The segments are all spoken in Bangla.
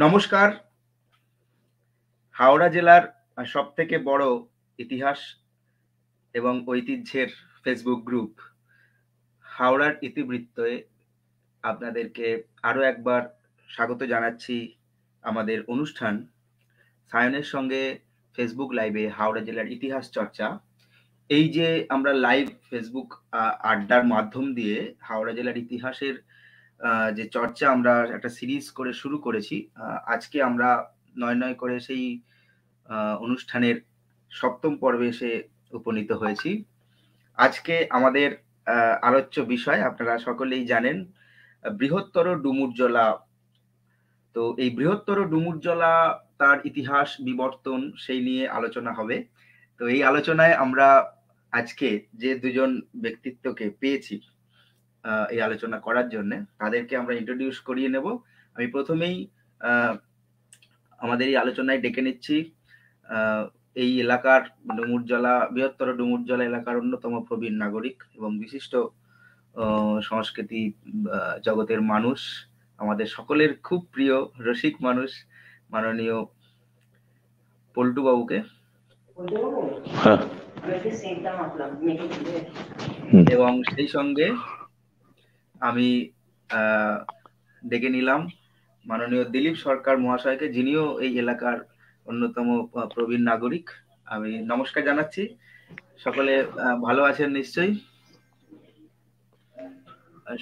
নমস্কার। হাওড়া জেলার সবথেকে বড় ইতিহাস এবং ঐতিহ্যের ফেসবুক গ্রুপ হাওড়ার ইতিবৃত্তয়ে আপনাদেরকে আরো একবার স্বাগত জানাচ্ছি আমাদের অনুষ্ঠান সায়নের সঙ্গে ফেসবুক লাইভে হাওড়া জেলার ইতিহাস চর্চা। এই যে আমরা লাইভ ফেসবুক আড্ডার মাধ্যম দিয়ে হাওড়া জেলার ইতিহাসের যে চর্চা আমরা একটা সিরিজ করে শুরু করেছি। আজকে আমরা নয় নয় করে সেই অনুষ্ঠানের সপ্তম পর্বে এসে উপনীত হয়েছি। আজকে আমাদের আলোচ্য বিষয় আপনারা সকলেই জানেন, বৃহত্তর ডুমুরজলা। তো এই বৃহত্তর ডুমুরজলা তার ইতিহাস বিবর্তন সেই নিয়ে আলোচনা হবে। তো এই আলোচনায় আমরা আজকে যে দুজন ব্যক্তিত্বকে পেয়েছি এই আলোচনা করার জন্য, তাদেরকে আমরা ইন্ট্রোডিউস করিয়ে নেব। আমি প্রথমেই আমাদের এই আলোচনায় ডেকে নিচ্ছি এই এলাকার ডুমুরজলা, বৃহত্তর ডুমুরজলা এলাকার অন্যতম প্রবীণ নাগরিক এবং বিশিষ্ট সংস্কৃতি জগতের মানুষ, আমাদের সকলের খুব প্রিয় রসিক মানুষ, মাননীয় পল্টু বাবুকে। এবং সেই সঙ্গে আমি ডেকে নিলাম মাননীয় দিলীপ সরকার মহাশয়কে, যিনিও এই এলাকার অন্যতম প্রবীণ নাগরিক। আমি নমস্কার জানাচ্ছি। সকলে ভালো আছেন নিশ্চয়ই?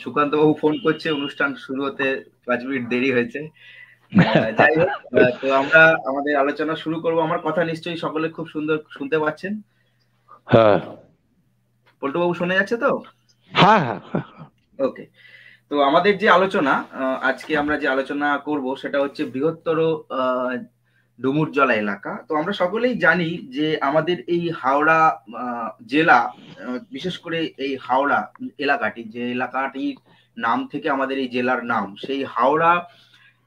সুকান্ত বাবু ফোন করছে, অনুষ্ঠান শুরু হতে 5 মিনিট দেরি হয়েছে। যাই হোক, তো আমরা আমাদের আলোচনা শুরু করব। আমার কথা নিশ্চয়ই সকলে খুব সুন্দর শুনতে পাচ্ছেন? হ্যাঁ। পল্টু বাবু শোনা যাচ্ছে তো? হ্যাঁ হ্যাঁ। ওকে। তো আমাদের যে আলোচনা আজকে আমরা যে আলোচনা করব সেটা হচ্ছে বৃহত্তর ডুমুরজলা এলাকা। তো আমরা সকলেই জানি যে আমাদের এই হাওড়া জেলা, বিশেষ করে এই হাওড়া এলাকাটি, যে এলাকাটির নাম থেকে আমাদের এই জেলার নাম, সেই হাওড়া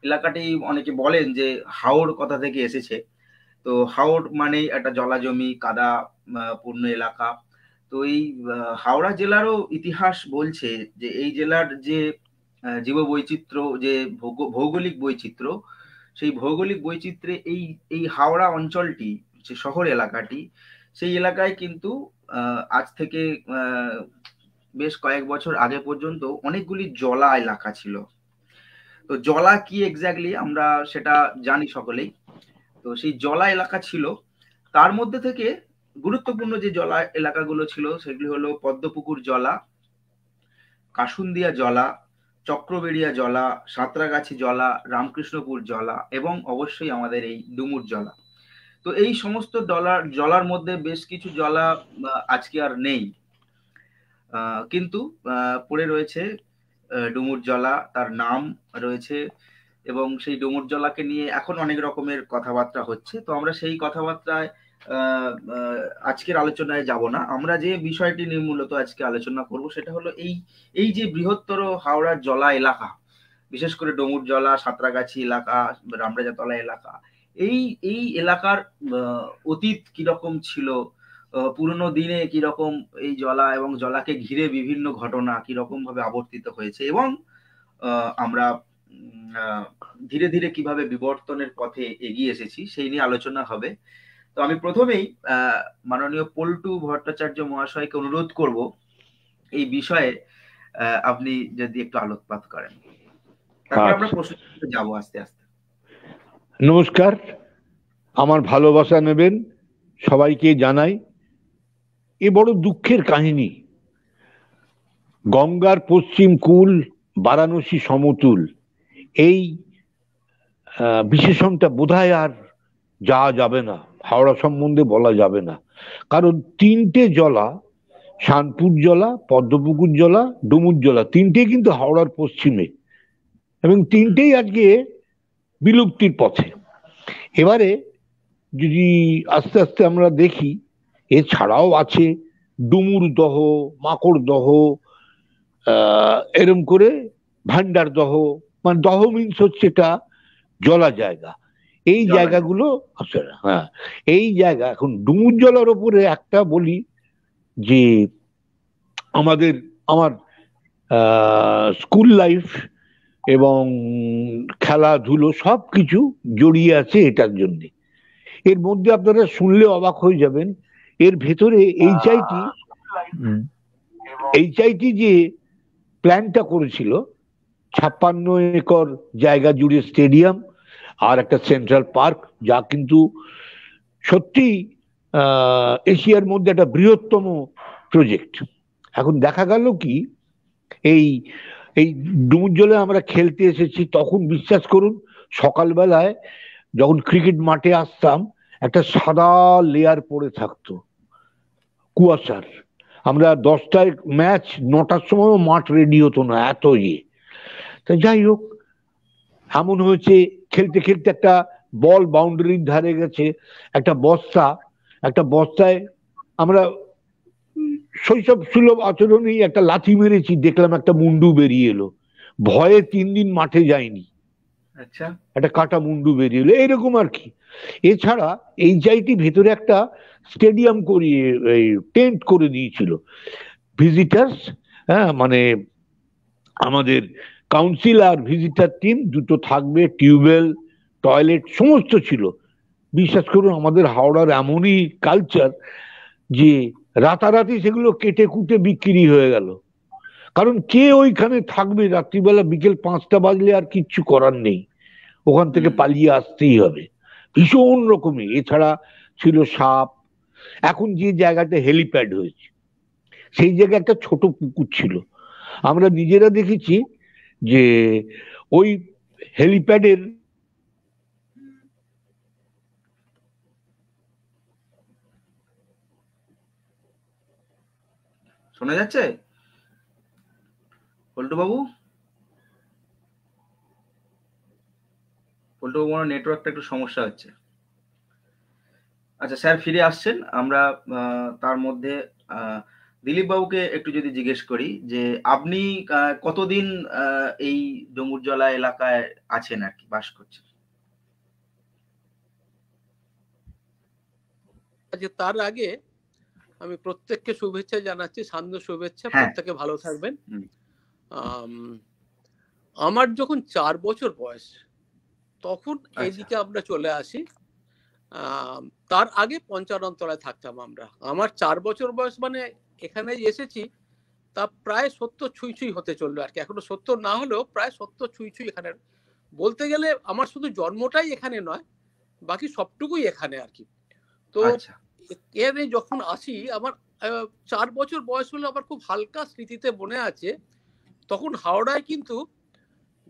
এলাকাটি অনেকে বলেন যে হাওড় কথা থেকে এসেছে। তো হাওড় মানে একটা জলাজমি, কাদা পূর্ণ এলাকা। তো এই হাওড়া জেলারও ইতিহাস বলছে যে এই জেলার যে জীববৈচিত্র্য, যে ভৌগোলিক বৈচিত্র্য, সেই ভৌগোলিক বৈচিত্র্যে এই এই হাওড়া অঞ্চলটি, যে শহর এলাকাটি, সেই এলাকায় কিন্তু আজ থেকে বেশ কয়েক বছর আগে পর্যন্ত অনেকগুলি জলা এলাকা ছিল। তো জলা কি এক্স্যাক্টলি আমরা সেটা জানি সকলেই। তো সেই জলা এলাকা ছিল, তার মধ্যে থেকে গুরুত্বপূর্ণ যে জলা এলাকাগুলো ছিল সেগুলি হলো পদ্মপুকুর জলা, কাসুন্দিয়া জলা, চক্রবেড়িয়া জলা, সাঁতরাগাছি জলা, রামকৃষ্ণপুর জলা এবং অবশ্যই আমাদের এই ডুমুর জলা। তো এই সমস্ত জলার মধ্যে বেশ কিছু জলা আজকে আর নেই, কিন্তু পড়ে রয়েছে ডুমুর জলা, তার নাম রয়েছে এবং সেই ডুমুর জলাকে নিয়ে এখন অনেক রকমের কথাবার্তা হচ্ছে। তো আমরা সেই কথাবার্তায় আজকের আলোচনায় যাব না। আমরা যে বিষয়টি নিয়ে মূলত আজকে আলোচনা করব সেটা হলো এই যে বৃহত্তর হাওড়ার জলা এলাকা, বিশেষ করে ডুমুর জলা, সাঁতরাগাছি এলাকা, রামরাজাতলা এলাকা, এই এলাকার অতীত কিরকম ছিল, পুরনো দিনে কিরকম এই জলা এবং জলাকে ঘিরে বিভিন্ন ঘটনা কিরকম ভাবে আবর্তিত হয়েছে এবং আমরা ধীরে ধীরে কিভাবে বিবর্তনের পথে এগিয়ে এসেছি সেই নিয়ে আলোচনা হবে। তো আমি প্রথমেই মাননীয় পল্টু ভট্টাচার্য মহাশয়কে অনুরোধ করব এই বিষয়ে আপনি যদি একটু আলোকপাত করেন, তারপর আমরা প্রশ্ন যাবো আস্তে আস্তে। নমস্কার, আমার ভালোবাসা নেবেন, সবাইকে জানাই। এ বড় দুঃখের কাহিনী। গঙ্গার পশ্চিম কূল, বারাণসী সমতুল, এই বিশেষণটা বোধহয় আর যাওয়া যাবে না, হাওড়া সম্বন্ধে বলা যাবে না। কারণ তিনটে জলা, শানপুর জলা, পদ্মপুকুর জলা, ডুমুর জলা, তিনটে কিন্তু হাওড়ার পশ্চিমে এবং তিনটেই আজকে বিলুপ্তির পথে। এবারে যদি আস্তে আস্তে আমরা দেখি, এছাড়াও আছে ডুমুর দহ, মাকড় দহ, এরম করে ভান্ডার দহ, মানে দহ মিন্স হচ্ছে এটা জলা জায়গা। এই জায়গাগুলো আছে। হ্যাঁ, এই জায়গা এখন ডুমুর জলার ওপরে একটা বলি যে আমার স্কুল লাইফ এবং খেলাধুলো সবকিছু জড়িয়ে আছে এটার জন্য। এর মধ্যে আপনারা শুনলে অবাক হয়ে যাবেন, এর ভেতরে এইচআইটি যে প্ল্যানটা করেছিল, 56 একর জায়গা জুড়ে স্টেডিয়াম আর একটা সেন্ট্রাল পার্ক, যা কিন্তু সত্যি এশিয়ার মধ্যে একটা বৃহত্তম প্রজেক্ট। এখন দেখা গেল কি, এই এই ডুমুরজলে আমরা খেলতে এসেছি, তখন বিশ্বাস করুন সকালবেলায় যখন ক্রিকেট মাঠে আসতাম একটা সাদা লেয়ার পড়ে থাকতো কুয়াশার। আমরা 10টায় ম্যাচ, 9টার সময় মাঠ রেডি হতো না, এত ইয়ে। তা যাই হোক, এমন হয়েছে খেলতে খেলতে একটা বল বাউন্ডারির ধারে গেছে, একটা বস্তায় আমরা শৈশব সুলভ আচরণেই একটা লাথি মেরেছি, দেখলাম একটা মুন্ডু বেরিয়ে এলো। ভয়ে 3 দিন মাঠে যায়নি, আচ্ছা, একটা কাটা মুন্ডু বেরিয়ে এলো, এইরকম আর কি। এছাড়া এইচআইটি ভেতরে একটা স্টেডিয়াম করিয়ে টেন্ট করে দিয়েছিল ভিজিটার্স, হ্যাঁ, মানে আমাদের কাউন্সিল আর ভিজিটার টিম দুটো থাকবে, টিউবওয়েল, টয়লেট সমস্ত ছিল। বিশ্বাস করুন আমাদের হাওড়ার এমনই কালচার যে রাতারাতি সেগুলো কেটে কুটে বিক্রি হয়ে গেল। কারণ কে ওইখানে থাকবে রাত্রিবেলা, বিকেল 5টা বাজলে আর কিচ্ছু করার নেই, ওখান থেকে পালিয়ে আসতেই হবে ভীষণ রকমের। এছাড়া ছিল সাপ। এখন যে জায়গাটা হেলিপ্যাড হয়েছে সেই জায়গায় একটা ছোট পুকুর ছিল। আমরা নিজেরা দেখেছি যে ওই হেলিপ্যাডের শোনা যাচ্ছে পল্টু বাবু? পল্টু বাবু নেটওয়ার্কটা একটু সমস্যা হচ্ছে। আচ্ছা স্যার ফিরে আসছেন, আমরা তার মধ্যে দিলীপ বাবুকে একটু যদি জিজ্ঞেস করি যে আপনি কতদিন এই ডুমুরজলা এলাকায় আছেন আর কি, বাস করছেন? তার আগে আমি প্রত্যেককে শুভেচ্ছা জানাচ্ছি, সান্ধ্য শুভেচ্ছা, প্রত্যেকে ভালো থাকবেন। আমার যখন 4 বছর বয়স তখন এইদিকে আমরা চলে আসি। তার আগে পঞ্চাননতলায় থাকতাম আমরা। আমার 4 বছর বয়স মানে এখানে এসেছি তা প্রায় 70 ছুঁই ছুঁই হতে চললো আর কি। এখনো 70 না হলেও প্রায় 70 ছুঁই ছুঁই এখানে। বলতে গেলে আমার শুধু জন্মটাই এখানে নয়, বাকি সবটুকুই এখানে আর কি। তো এখানে যখন আসি আমার 4 বছর বয়স হলো, আমার খুব হালকা স্মৃতিতে মনে আছে তখন হাওড়ায় কিন্তু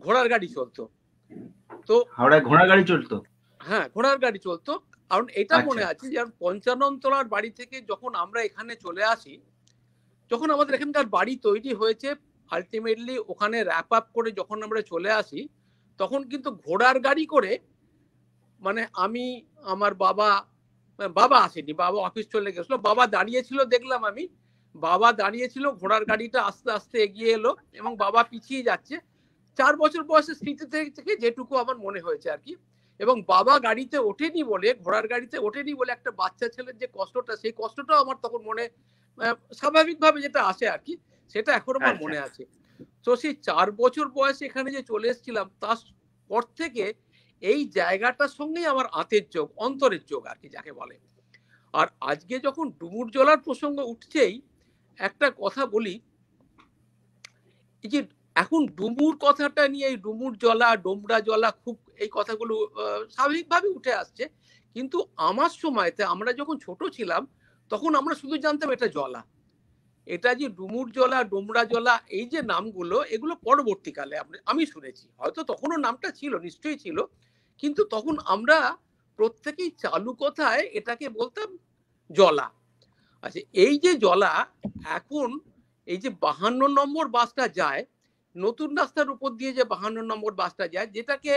ঘোড়ার গাড়ি চলতো। তো হাওড়ায় ঘোড়ার গাড়ি চলতো? হ্যাঁ, ঘোড়ার গাড়ি চলতো। কারণ এটা মনে আছে যে পঞ্চাননতলার বাড়ি থেকে যখন আমরা এখানে চলে আসি, যখন আমাদের এখানকার বাড়ি তৈরি হয়েছে, আলটিমেটলি ওখানে র্যাপ আপ করে যখন আমরা চলে আসি তখন কিন্তু ঘোড়ার গাড়ি করে, মানে আমি, আমার বাবা আসেনি, বাবা অফিস চলে গেছিল, বাবা দাঁড়িয়েছিল, দেখলাম আমি বাবা দাঁড়িয়েছিল, ঘোড়ার গাড়িটা আস্তে আস্তে এগিয়ে এলো এবং বাবা পিছিয়ে যাচ্ছে। 4 বছর বয়সের স্মৃতি থেকে যেটুকু আমার মনে হয়েছে আর কি। এবং বাবা গাড়িতে ওঠেনি বলে, ঘোড়ার গাড়িতে ওঠেনি বলে একটা বাচ্চা ছেলের যে কষ্টটা, সেই কষ্টটাও আমার তখন মনে স্বাভাবিকভাবে যেটা আসে আর কি, সেটা এখন আমার মনে আছে। তো সেই 4 বছর বয়সে এখানে যে চলে এসেছিলাম তারপর থেকে এই জায়গাটার সঙ্গেই আমার আঁতের যোগ, অন্তরের যোগ আর কি যাকে বলে। আর আজকে যখন ডুমুরজলার প্রসঙ্গ উঠছেই একটা কথা বলি, এই যে এখন ডুমুর কথাটা নিয়ে, এই ডুমুরজলা, ডোমরা জলা, খুব এই কথাগুলো স্বাভাবিকভাবে উঠে আসছে। কিন্তু আমার সময়তে আমরা যখন ছোট ছিলাম তখন আমরা শুধু জানতাম এটা জলা। এটা যে ডুমুরজলা, ডোমরা জলা, এই যে নামগুলো, এগুলো পরবর্তীকালে আমি শুনেছি, হয়তো তখনও নামটা ছিল, নিশ্চয়ই ছিল, কিন্তু তখন আমরা প্রত্যেকেই চালু কথায় এটাকে বলতাম জলা। আচ্ছা, এই যে জলা, এখন এই যে 52 নম্বর বাসটা যায়, নতুন রাস্তার উপর দিয়ে যে 52 নম্বর বাসটা যায়, যেটাকে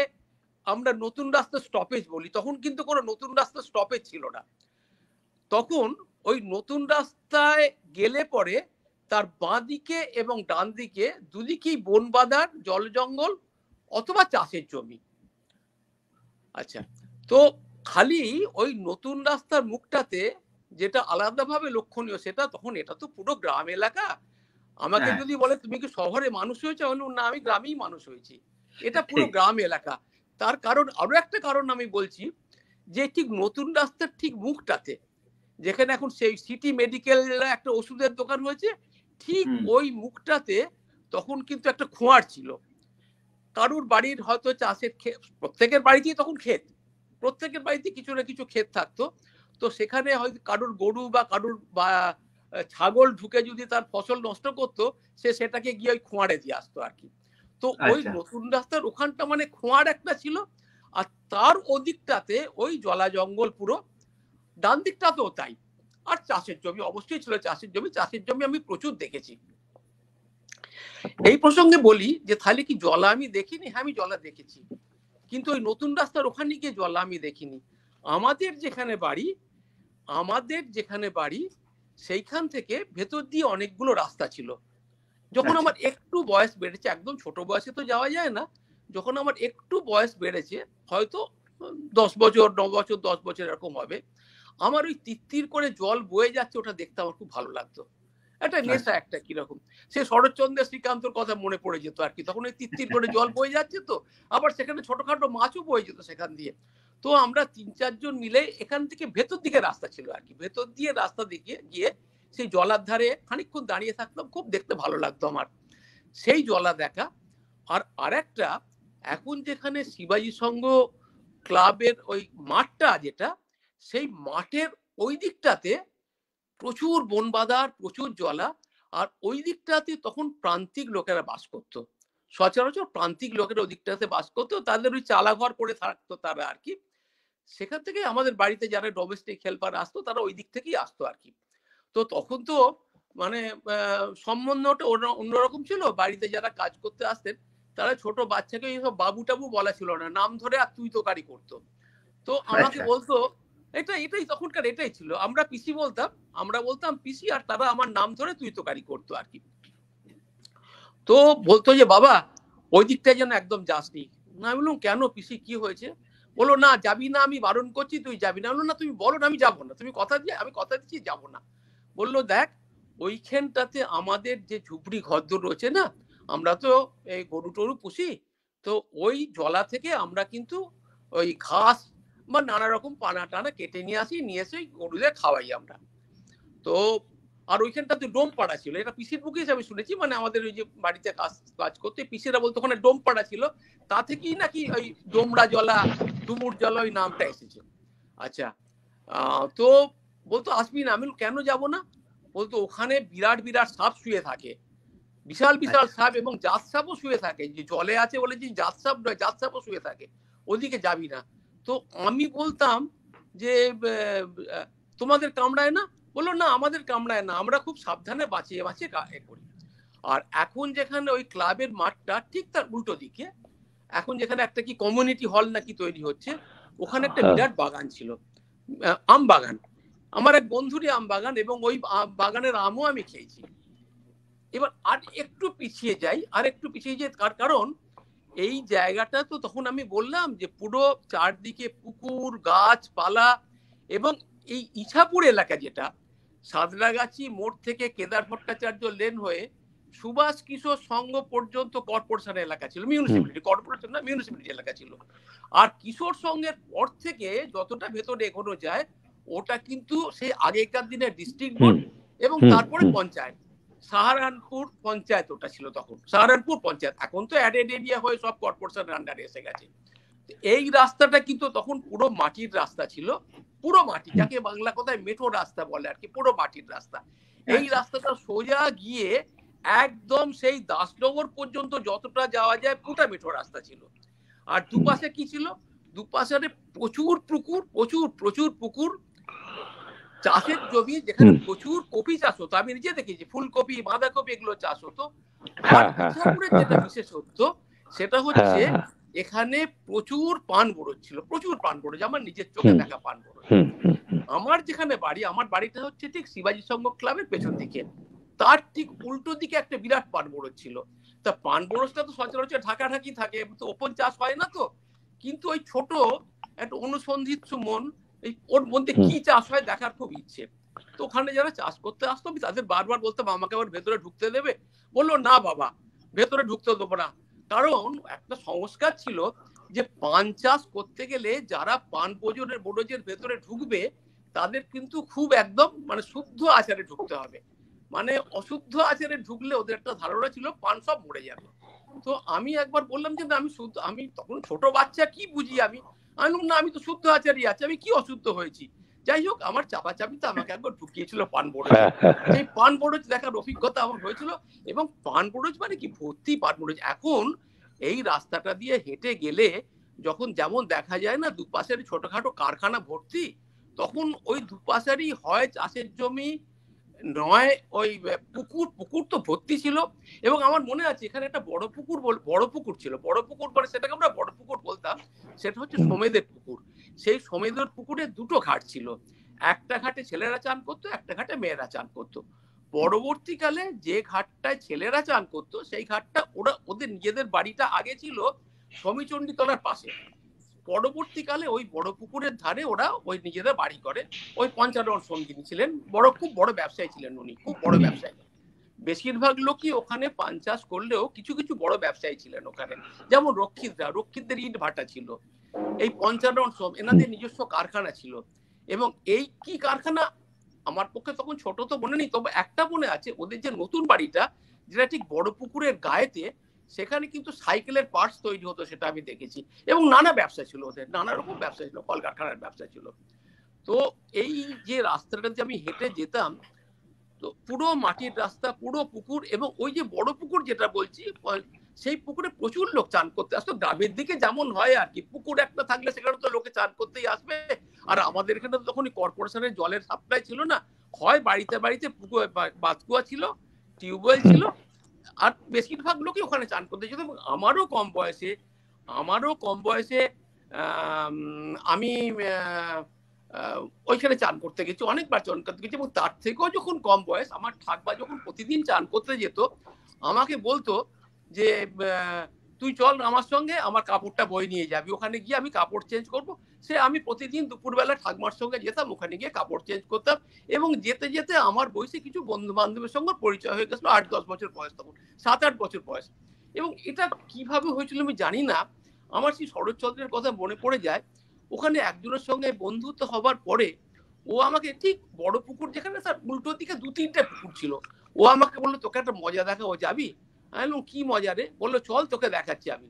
আমরা নতুন রাস্তা স্টপেজ বলি, তখন কিন্তু কোনো নতুন রাস্তা স্টপেজ ছিল না। তখন ওই নতুন রাস্তায় গেলে পরে তার বাঁ দিকে এবং ডান দিকে দুদিকেই বন বাঁধার, জল জঙ্গল অথবা চাষের জমি। আচ্ছা, তো খালি ওই নতুন রাস্তার মুখটাতে যেটা আলাদাভাবে লক্ষণীয়, সেটা তখন এটা তো পুরো গ্রাম এলাকা। আমাকে যদি বলে তুমি কি শহরে মানুষ হয়েছে, না, আমি গ্রামেই মানুষ হয়েছি। এটা পুরো গ্রাম এলাকা। তার কারণ আরো একটা কারণ আমি বলছি, যে ঠিক নতুন রাস্তার ঠিক মুখটাতে, যেখানে এখন সেই সিটি মেডিকেল একটা ওষুধের দোকান হয়েছে, ঠিক ওই মুখটাতে তখন কিন্তু একটা খোঁয়ার ছিল। কারুর বাড়ির হয়তো চাষের ক্ষেত, প্রত্যেকের বাড়িতেই তখন ক্ষেত, প্রত্যেকের বাড়িতে কিছু না কিছু ক্ষেত থাকতো। তো সেখানে হয়তো কারুর গরু বা কারুর বা ছাগল ঢুকে যদি তার ফসল নষ্ট করতো, সে সেটাকে গিয়ে ওই খোঁয়ারে দিয়ে আসতো আর কি। তো ওই নতুন রাস্তার ওখানটা মানে খোঁয়ার একটা ছিল, আর তার ওদিকটাতে ওই জলা জঙ্গল পুরো, ডান দিকটাতেও তাই। আর চাষের জমি অবশ্যই ছিল, চাষের জমি আমি প্রচুর দেখেছি। এই প্রসঙ্গে বলি যে তাহলে কি জলা আমি দেখিনি? হ্যাঁ, আমি জলা দেখেছি, কিন্তু ওই নতুন রাস্তার ওখানে গিয়ে জলা আমি দেখিনি। আমাদের যেখানে বাড়ি সেইখান থেকে ভেতর দিয়ে অনেকগুলো রাস্তা ছিল। যখন আমার একটু বয়স বেড়েছে, একদম ছোট বয়সে তো যাওয়া যায় না, যখন আমার একটু বয়স বেড়েছে, হয়তো 10 বছর 9 বছর 10 বছর এরকম হবে, আমার ওই তিত্তির করে জল বয়ে যাচ্ছে, ওটা দেখতে আমার খুব ভালো লাগতো। একটা নেশা একটা কিরকম, সে শরৎচন্দ্র শ্রীকান্তর কথা মনে পড়ে যেত আর কি। তখন ওই তিত্তির করে জল বয়ে যাচ্ছে, তো আবার সেখানে ছোটখাটো মাছও বয়ে যেত সেখান দিয়ে। তো আমরা 3-4 জন মিলে এখান থেকে ভেতর দিকে রাস্তা ছিল আর কি, ভেতর দিয়ে রাস্তা দিকে গিয়ে সেই জলার ধারে খানিকক্ষণ দাঁড়িয়ে থাকতাম, খুব দেখতে ভালো লাগতো আমার সেই জলা দেখা। আর আরেকটা, এখন যেখানে শিবাজি সংঘ ক্লাবের ওই মাঠটা, যেটা সেই মাঠের ওই দিকটাতে প্রচুর বনবাদার, প্রচুর জলা, আর ওই দিকটাতে তখন প্রান্তিক লোকেরা বাস করতো। সচরাচর প্রান্তিক লোকেরা ওই দিকটাতে বাস করতো, তাদের ওই চালাঘর করে থাকতো তারা আর কি। সেখান থেকে আমাদের বাড়িতে যারা ডোমেস্টিক হেল্পার আসতো, তারা ওই দিক থেকেই আসতো আর কি। তো তখন তো মানে সম্বন্ধটা অন্যরকম ছিল। বাড়িতে যারা কাজ করতে আসতেন, তারা ছোট বাচ্চাকে এইসব বাবু টাবু বলা ছিল না, নাম ধরে আর তুই তোকারি করতো। তো আমাকে বলতো, এটাই তখনকার এটাই ছিল, আমরা পিসি বলতাম, আমরা বলতাম পিসি, আর তারা আমার নাম ধরে তুই তোকারি করতো আর কি। তো বলতো যে বাবা ওই দিকটায় যেন একদম যাসনি। না, আমি বললাম কেন পিসি, কি হয়েছে? বলো না যাবি না, আমি বারণ করছি, তুই যাবি না। বললো না তুমি বলো না, আমি যাবো না, তুমি কথা দিয়ে, আমি কথা দিচ্ছি যাবো না। বললো দেখ ওইখানটাতে আমাদের যে ঝুপড়ি ঘরদোর রয়েছে না, আমরা তো এই গরু টরু পুষি, তো ওই জলা থেকে আমরা কিন্তু ওই ঘাস বা নানা রকম পানা টানা কেটে নিয়ে আসি, নিয়ে এসে গরুদের খাওয়াই আমরা। তো আর ওইখানটাতে ডোম পাড়া ছিল, এটা পিসির মুখে আমি শুনেছি, মানে আমাদের ওই যে বাড়িতে কাজ করতে পিসিরা বলতো ওখানে ডোম পাড়া ছিল, তা থেকেই নাকি ওই ডোমরা জলা, ডুমুর জলা ওই নামটা এসেছে। আচ্ছা, তো বলতো আসবি না। আমি কেন যাব না? বলতো ওখানে বিরাট বিরাট সাপ শুয়ে থাকে, বিশাল বিশাল সাপ, এবং জাত সাপও শুয়ে থাকে, যে জলে আছে বলে যে জাত সাপ নয়, জাত সাপও শুয়ে থাকে, ওদিকে যাবি না। তো আমি বলতাম যে তোমাদের কামড়ায় না? বললো না আমাদের কামড়ায় না, আমরা খুব সাবধানে বাঁচিয়ে বাঁচিয়ে করি। আর এখন যেখানে ওই ক্লাবের মাঠটা, ঠিক তার উল্টো দিকে এখন যেখানে একটা কি কমিউনিটি হল নাকি তৈরি হচ্ছে, ওখানে একটা বিরাট বাগান ছিল, আম বাগান, আমার এক বন্ধুরই আম বাগান, এবং ওই বাগানের আমও আমি খেয়েছি। এবার আর একটু পিছিয়ে যাই, তার কারণ এই জায়গাটা তো তখন আমি বললাম যে পুরো চারদিকে পুকুর, গাছপালা, এবং এই ইছাপুর এলাকা, যেটা সাদরাগাছি মোড় থেকে কেদার ভট্টাচার্য লেন হয়ে সুভাষ কিশোর সংঘ পর্যন্ত কর্পোরেশন এলাকা ছিল, মিউনিসিপ্যালিটি, কর্পোরেশন না মিউনিসিপ্যালিটি এলাকা ছিল। আর কিশোর সংঘের পর থেকে যতটা ভেতরে এগোনো যায়, ওটা কিন্তু সেই আগেকার দিনের ডিস্ট্রিক্ট বোর্ড এবং তারপরে পঞ্চায়েত, সাহারানপুর পঞ্চায়েত ওটা ছিল তখন, সাহারানপুর পঞ্চায়েত। এখন তো অ্যাডেড এরিয়া হয়ে সব কর্পোরেশনের আন্ডারে এসে গেছে। এই রাস্তাটা কিন্তু তখন পুরো মাটির রাস্তা ছিল, পুরো মাটি, যাকে বাংলা কথায় মেঠো রাস্তা বলে আর কি, পুরো মাটির রাস্তা। এই রাস্তাটা সোজা গিয়ে একদম সেই দাসনগর পর্যন্ত যতটা যাওয়া যায় পুরোটা মেঠো রাস্তা ছিল। আর দুপাশে কি ছিল? দুপাশে প্রচুর পুকুর, প্রচুর পুকুর, চাষের জমি, যেখানে প্রচুর কপি চাষ হতো, আমি নিজে দেখেছি, ফুলকপি, বাঁধাকপি এগুলো চাষ হতো। আর ইছাপুরের যেটা বিশেষত্ব, সেটা হচ্ছে এখানে প্রচুর পান বরজ ছিল, প্রচুর পান বরজ, আমার নিজের চোখে দেখা পান বরজ। আমার যেখানে বাড়ি, আমার বাড়িটা হচ্ছে ঠিক শিবাজি সংঘ ক্লাবের পেছন দিকে, তার ঠিক উল্টো দিকে একটা বিরাট পান বরজ ছিল। তা পান বরজটা তো সচরাচর ঢাকাঢাকি থাকে, তো ওপেন চাষ হয় না তো, কিন্তু ওই ছোট একটা অনুসন্ধিৎসু মন, এই ওর মধ্যে কি চাষ হয় দেখার খুব ইচ্ছে। তো ওখানে যারা চাষ করতে আসতো, আমি তাদের বারবার বলতাম আমাকে আবার ভেতরে ঢুকতে দেবে? বললো না বাবা, ভেতরে ঢুকতে দেবো না, কারণ একটা সংস্কার ছিল যে পান চাষ করতে গেলে যারা পান বরজের ভেতরে ঢুকবে তাদের কিন্তু খুব একদম মানে শুদ্ধ আচারে ঢুকতে হবে, মানে অশুদ্ধ আচারে ঢুকলে ওদের একটা ধারণা ছিল পান সব মরে যাবে। তো আমি একবার বললাম যে না আমি শুদ্ধ, আমি তখন ছোট বাচ্চা কি বুঝি, আমি না আমি তো শুদ্ধ আচারই আছি, আমি কি অশুদ্ধ হয়েছি। যাই হোক আমার চাপাচাপিতে আমাকে একবার ঢুকিয়েছিল পান বরজ, সেই পান বরজ দেখার অভিজ্ঞতা আমার হয়েছিল। এবং পান বরজ মানে কি ভর্তি পান বরজ। এখন এই রাস্তাটা দিয়ে হেঁটে গেলে যখন যেমন দেখা যায় না দুপাশের ছোটখাটো কারখানা ভর্তি, তখন ওই দুপাশেরই হয় চাষের জমি নয় ওই পুকুর তো ভর্তি ছিল। এবং আমার মনে আছে এখানে একটা বড় পুকুর ছিল, বড় পুকুর মানে সেটাকে আমরা বড় পুকুর বলতাম, সেটা হচ্ছে সমেদের পুকুর। সেই সমেদের পুকুরে দুটো ঘাট ছিল, একটা ঘাটে ছেলেরা চান করতো, একটা ঘাটে মেয়েরা চান করতো। পরবর্তীকালে যে ঘাটটায় ছেলেরা চান করতো সেই ঘাটটা ওদের নিজেদের বাড়িটা আগে ছিল সমীচণ্ডী তলার পাশে, পরবর্তীকালে ওই বড় পুকুরের ধারে ওরা ওই নিজেদের বাড়ি করে। ওই পঞ্চানন সঙ্গিনী ছিলেন, খুব বড় ব্যবসায়ী ছিলেন উনি, খুব বড় ব্যবসায়ী। বেশিরভাগ লোকই ওখানে পান চাষ করলেও কিছু কিছু বড় ব্যবসায়ী ছিলেন ওখানে, যেমন রক্ষিতদের ইট ভাটা ছিল। এই পঞ্চানন এনাদের নিজস্ব কারখানা ছিল। এবং এই কি কারখানা আমার পক্ষে তখন ছোট তো মনে নেই, তবে একটা মনে আছে ওদের যে নতুন বাড়িটা যেটা ঠিক বড় পুকুরের গায়েতে, সেখানে কিন্তু সাইকেলের পার্টস তৈরি হতো, সেটা আমি দেখেছি। এবং নানা ব্যবসা ছিল ওদের, নানা রকম ব্যবসা ছিল, কলকারখানার ব্যবসা ছিল। তো এই যে রাস্তাটাতে আমি হেঁটে যেতাম, তো পুরো মাটির রাস্তা, পুরো পুকুর, এবং ওই যে বড় পুকুর যেটা বলছি সেই পুকুরে প্রচুর লোক চান করতে আসতো। গ্রামের দিকে যেমন হয় আর কি, পুকুর একটা থাকলে সেখানে তো লোকে চান করতেই আসবে। আর আমাদের এখানে তো তখন কর্পোরেশনের জলের সাপ্লাই ছিল না, হয় বাড়িতে বাড়িতে পুকুর বাতকুয়া ছিল, টিউবওয়েল ছিল, আর বেশিরভাগ লোকই ওখানে চান করতে যেত। এবং আমারও কম বয়সে আমি ওইখানে চান করতে গেছি, অনেকবার চান করতে গেছি। এবং তার থেকেও যখন কম বয়স আমার ঠাকমা যখন প্রতিদিন চান করতে যেত, আমাকে বলতো যে তুই চল আমার সঙ্গে, আমার কাপড়টা বই নিয়ে যাবি, ওখানে গিয়ে আমি কাপড় চেঞ্জ করবো। সে আমি প্রতিদিন দুপুরবেলা ঠাকমার সঙ্গে যেতাম, ওখানে গিয়ে কাপড় চেঞ্জ করতাম। এবং যেতে যেতে আমার বয়সে কিছু বন্ধু বান্ধবের সঙ্গে পরিচয় হয়ে গেছিল, 8-10 বছর বয়স, তখন 7-8 বছর বয়স। এবং এটা কিভাবে হয়েছিল আমি জানি না, আমার সেই শরৎচন্দ্রের কথা মনে পড়ে যায়। ওখানে একজনের সঙ্গে বন্ধুত্ব হবার পরে ও আমাকে ঠিক বড় পুকুর যেখানে তার উল্টো দিকে 2-3টে পুকুর ছিল, ও আমাকে বললো তোকে একটা মজা দেখাবো, যাবি? আমি বললাম কি মজা রে? বললো চল তোকে দেখাচ্ছি আমি।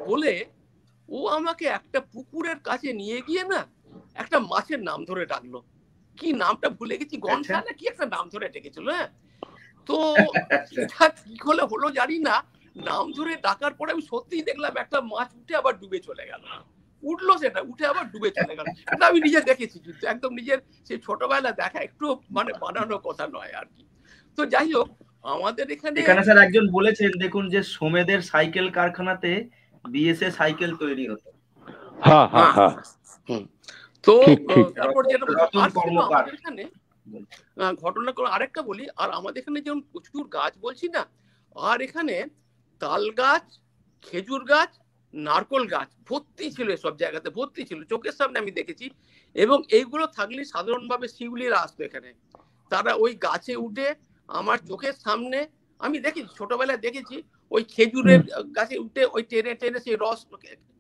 বলে ও আমাকে একটা পুকুরের কাছে নিয়ে গিয়ে না একটা মাছের নাম ধরে ডাকলো, কি নামটা ভুলে গেছি, গনসা না কি একটা নাম ধরে ডেকেছিল। হ্যাঁ, তো এটা কি হলো জানি না, নাম ধরে ডাকার পরে আমি সত্যিই দেখলাম একটা মাছ উঠে আবার ডুবে চলে গেল, উঠলো সেটা উঠে আবার ডুবে চলে গেল। এটা আমি নিজে দেখেছি, কিন্তু একদম নিজের সেই ছোটবেলা দেখা, একটু মানে বানানো কথা নয় আর কি। তো যাই হোক আমাদের এখানে স্যার একজন বলেছেন দেখুন যে সোমেদের সাইকেল কারখানাতে বিএসএ সাইকেল তৈরি হতো। হ্যাঁ হ্যাঁ হ্যাঁ। তো তারপর যেটা আমাদের এখানে ঘটনা করে আরেকটা বলি, আর আমাদের এখানে যেমন প্রচুর গাছ বলছি না, আর এখানে তাল গাছ, খেজুর গাছ, নারকল গাছ ভর্তি ছিল, সব জায়গাতে ভর্তি ছিল, চোখের সামনে আমি দেখেছি। এবং এইগুলো থাকলে সাধারণভাবে শিউলিরা আসতো এখানে, তারা ওই গাছে উঠে আমার চোখের সামনে আমি দেখেছি, ছোটবেলায় দেখেছি, ওই খেজুরের গাছে উঠে ওই টেনে টেনে সেই রস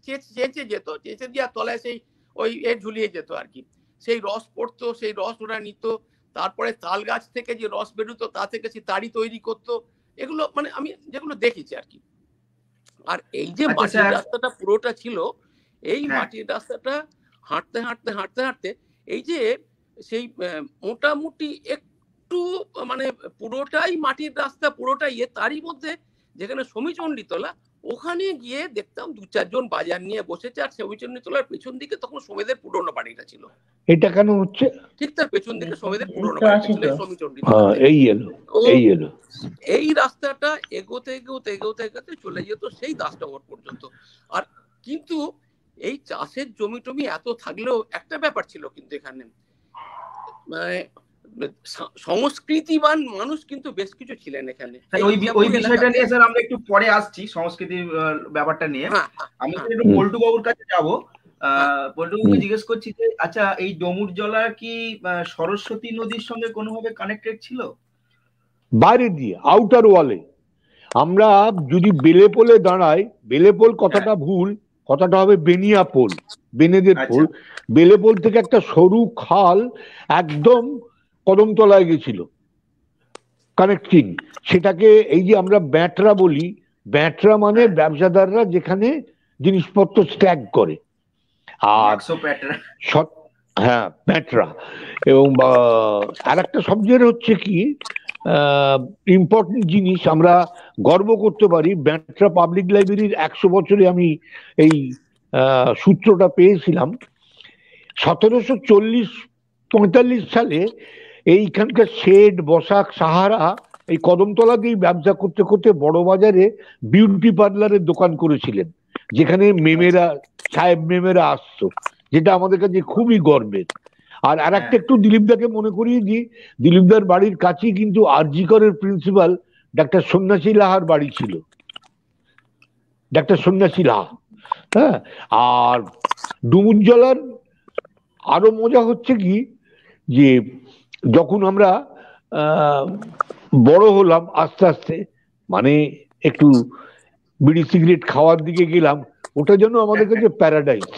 চেঁচে যেত, চেঁচে দিয়ে তলায় সেই ওই ঝুলিয়ে যেত আর কি, সেই রস পড়তো, সেই রস ওরা নিত। তারপরে তাল গাছ থেকে যে রস বেরোতো তা থেকে সে তাড়ি তৈরি করতো। এগুলো মানে আমি যেগুলো দেখেছি আর কি। আর এই যে মাটির রাস্তাটা পুরোটা ছিল, এই মাটির রাস্তাটা হাঁটতে হাঁটতে হাঁটতে হাঁটতে এই যে সেই মোটামুটি একটু মানে পুরোটাই মাটির রাস্তা, পুরোটাই তারই মধ্যে যেখানে সমীচণ্ডীতলা, ওখানে গিয়ে দেখতাম 2-4 জন বাজার নিয়ে বসেছে। আর সমীচণ্ডীতলার পেছন দিকে তখন সমেদের পুরনো বাড়িটা ছিল। এটা কেন হচ্ছে? ঠিক তার পেছন দিকে সমেদের পুরনো বাড়িটা ছিল সমীচণ্ডীতলা। এই রাস্তাটা এগোতে এগোতে এগোতে এগোতে চলে যেত সেই 10 নম্বর পর্যন্ত। আর কিন্তু এই চাষের জমি টমি এত থাকলেও একটা ব্যাপার ছিল কিন্তু এখানে, মানে সংস্কৃতিবান মানুষ কিন্তু বেশ কিছু ছিলেন এখানে। ওই বিষয়টা নিয়ে স্যার আমরা একটু পরে আসছি, সংস্কৃতির ব্যাপারটা নিয়ে। আমি একটু পল্টু বাবুর কাছে যাবো। পল্টু বাবুকে জিজ্ঞেস করছি যে আচ্ছা এই ডমুরজলা কি সরস্বতী নদীর সঙ্গে কোনোভাবে কানেক্টেড ছিল? বাইরে দিয়ে, আউটার ওয়ালে। আমরা যদি বেলেপোলে দাঁড়াই, বেলেপোল কথাটা ভুল, কথাটা হবে বেনিয়াপোল, বেনেদের পোল। বেলেপোল থেকে একটা সরু খাল একদম কদমতলায় গেছিল কানেক্টিং, সেটাকে এই যে আমরা ব্যাটরা বলি, ব্যাটরা মানে ব্যবসাদাররা যেখানে জিনিসপত্র স্ট্যাক করে। আর হ্যাঁ ব্যাটরা, এবং আর একটা সবচেয়ে হচ্ছে কি ইম্পর্টেন্ট জিনিস, আমরা গর্ব করতে পারি ব্যাটরা পাবলিক লাইব্রেরির 100 বছরে আমি এই সূত্রটা পেয়েছিলাম। 1740-45 সালে এইখানকার শেড, বসাক, সাহারা এই কদমতলা দিয়ে ব্যবসা করতে করতে বড় বাজারে বিউটি পার্লারের দোকান করেছিলেন, যেখানে মেমেরা, সাহেব মেমেরা আসতো, যেটা আমাদের কাছে খুবই গর্বের। আর একটা একটু দিলীপদাকে মনে করিয়ে দিই, দিলীপদার বাড়ির কাছেই কিন্তু আরজি করের প্রিন্সিপাল ডাক্তার সন্ন্যাসী লাহার বাড়ি ছিল, ডাক্তার সন্ন্যাসী লাহা। হ্যাঁ, আর ডুমুরজলার আরো মজা হচ্ছে কি, যে যখন আমরা বড় হলাম আস্তে আস্তে, মানে একটু বিড়ি সিগারেট খাওয়ার দিকে গেলাম, ওটা যেন আমাদের কাছে প্যারাডাইস।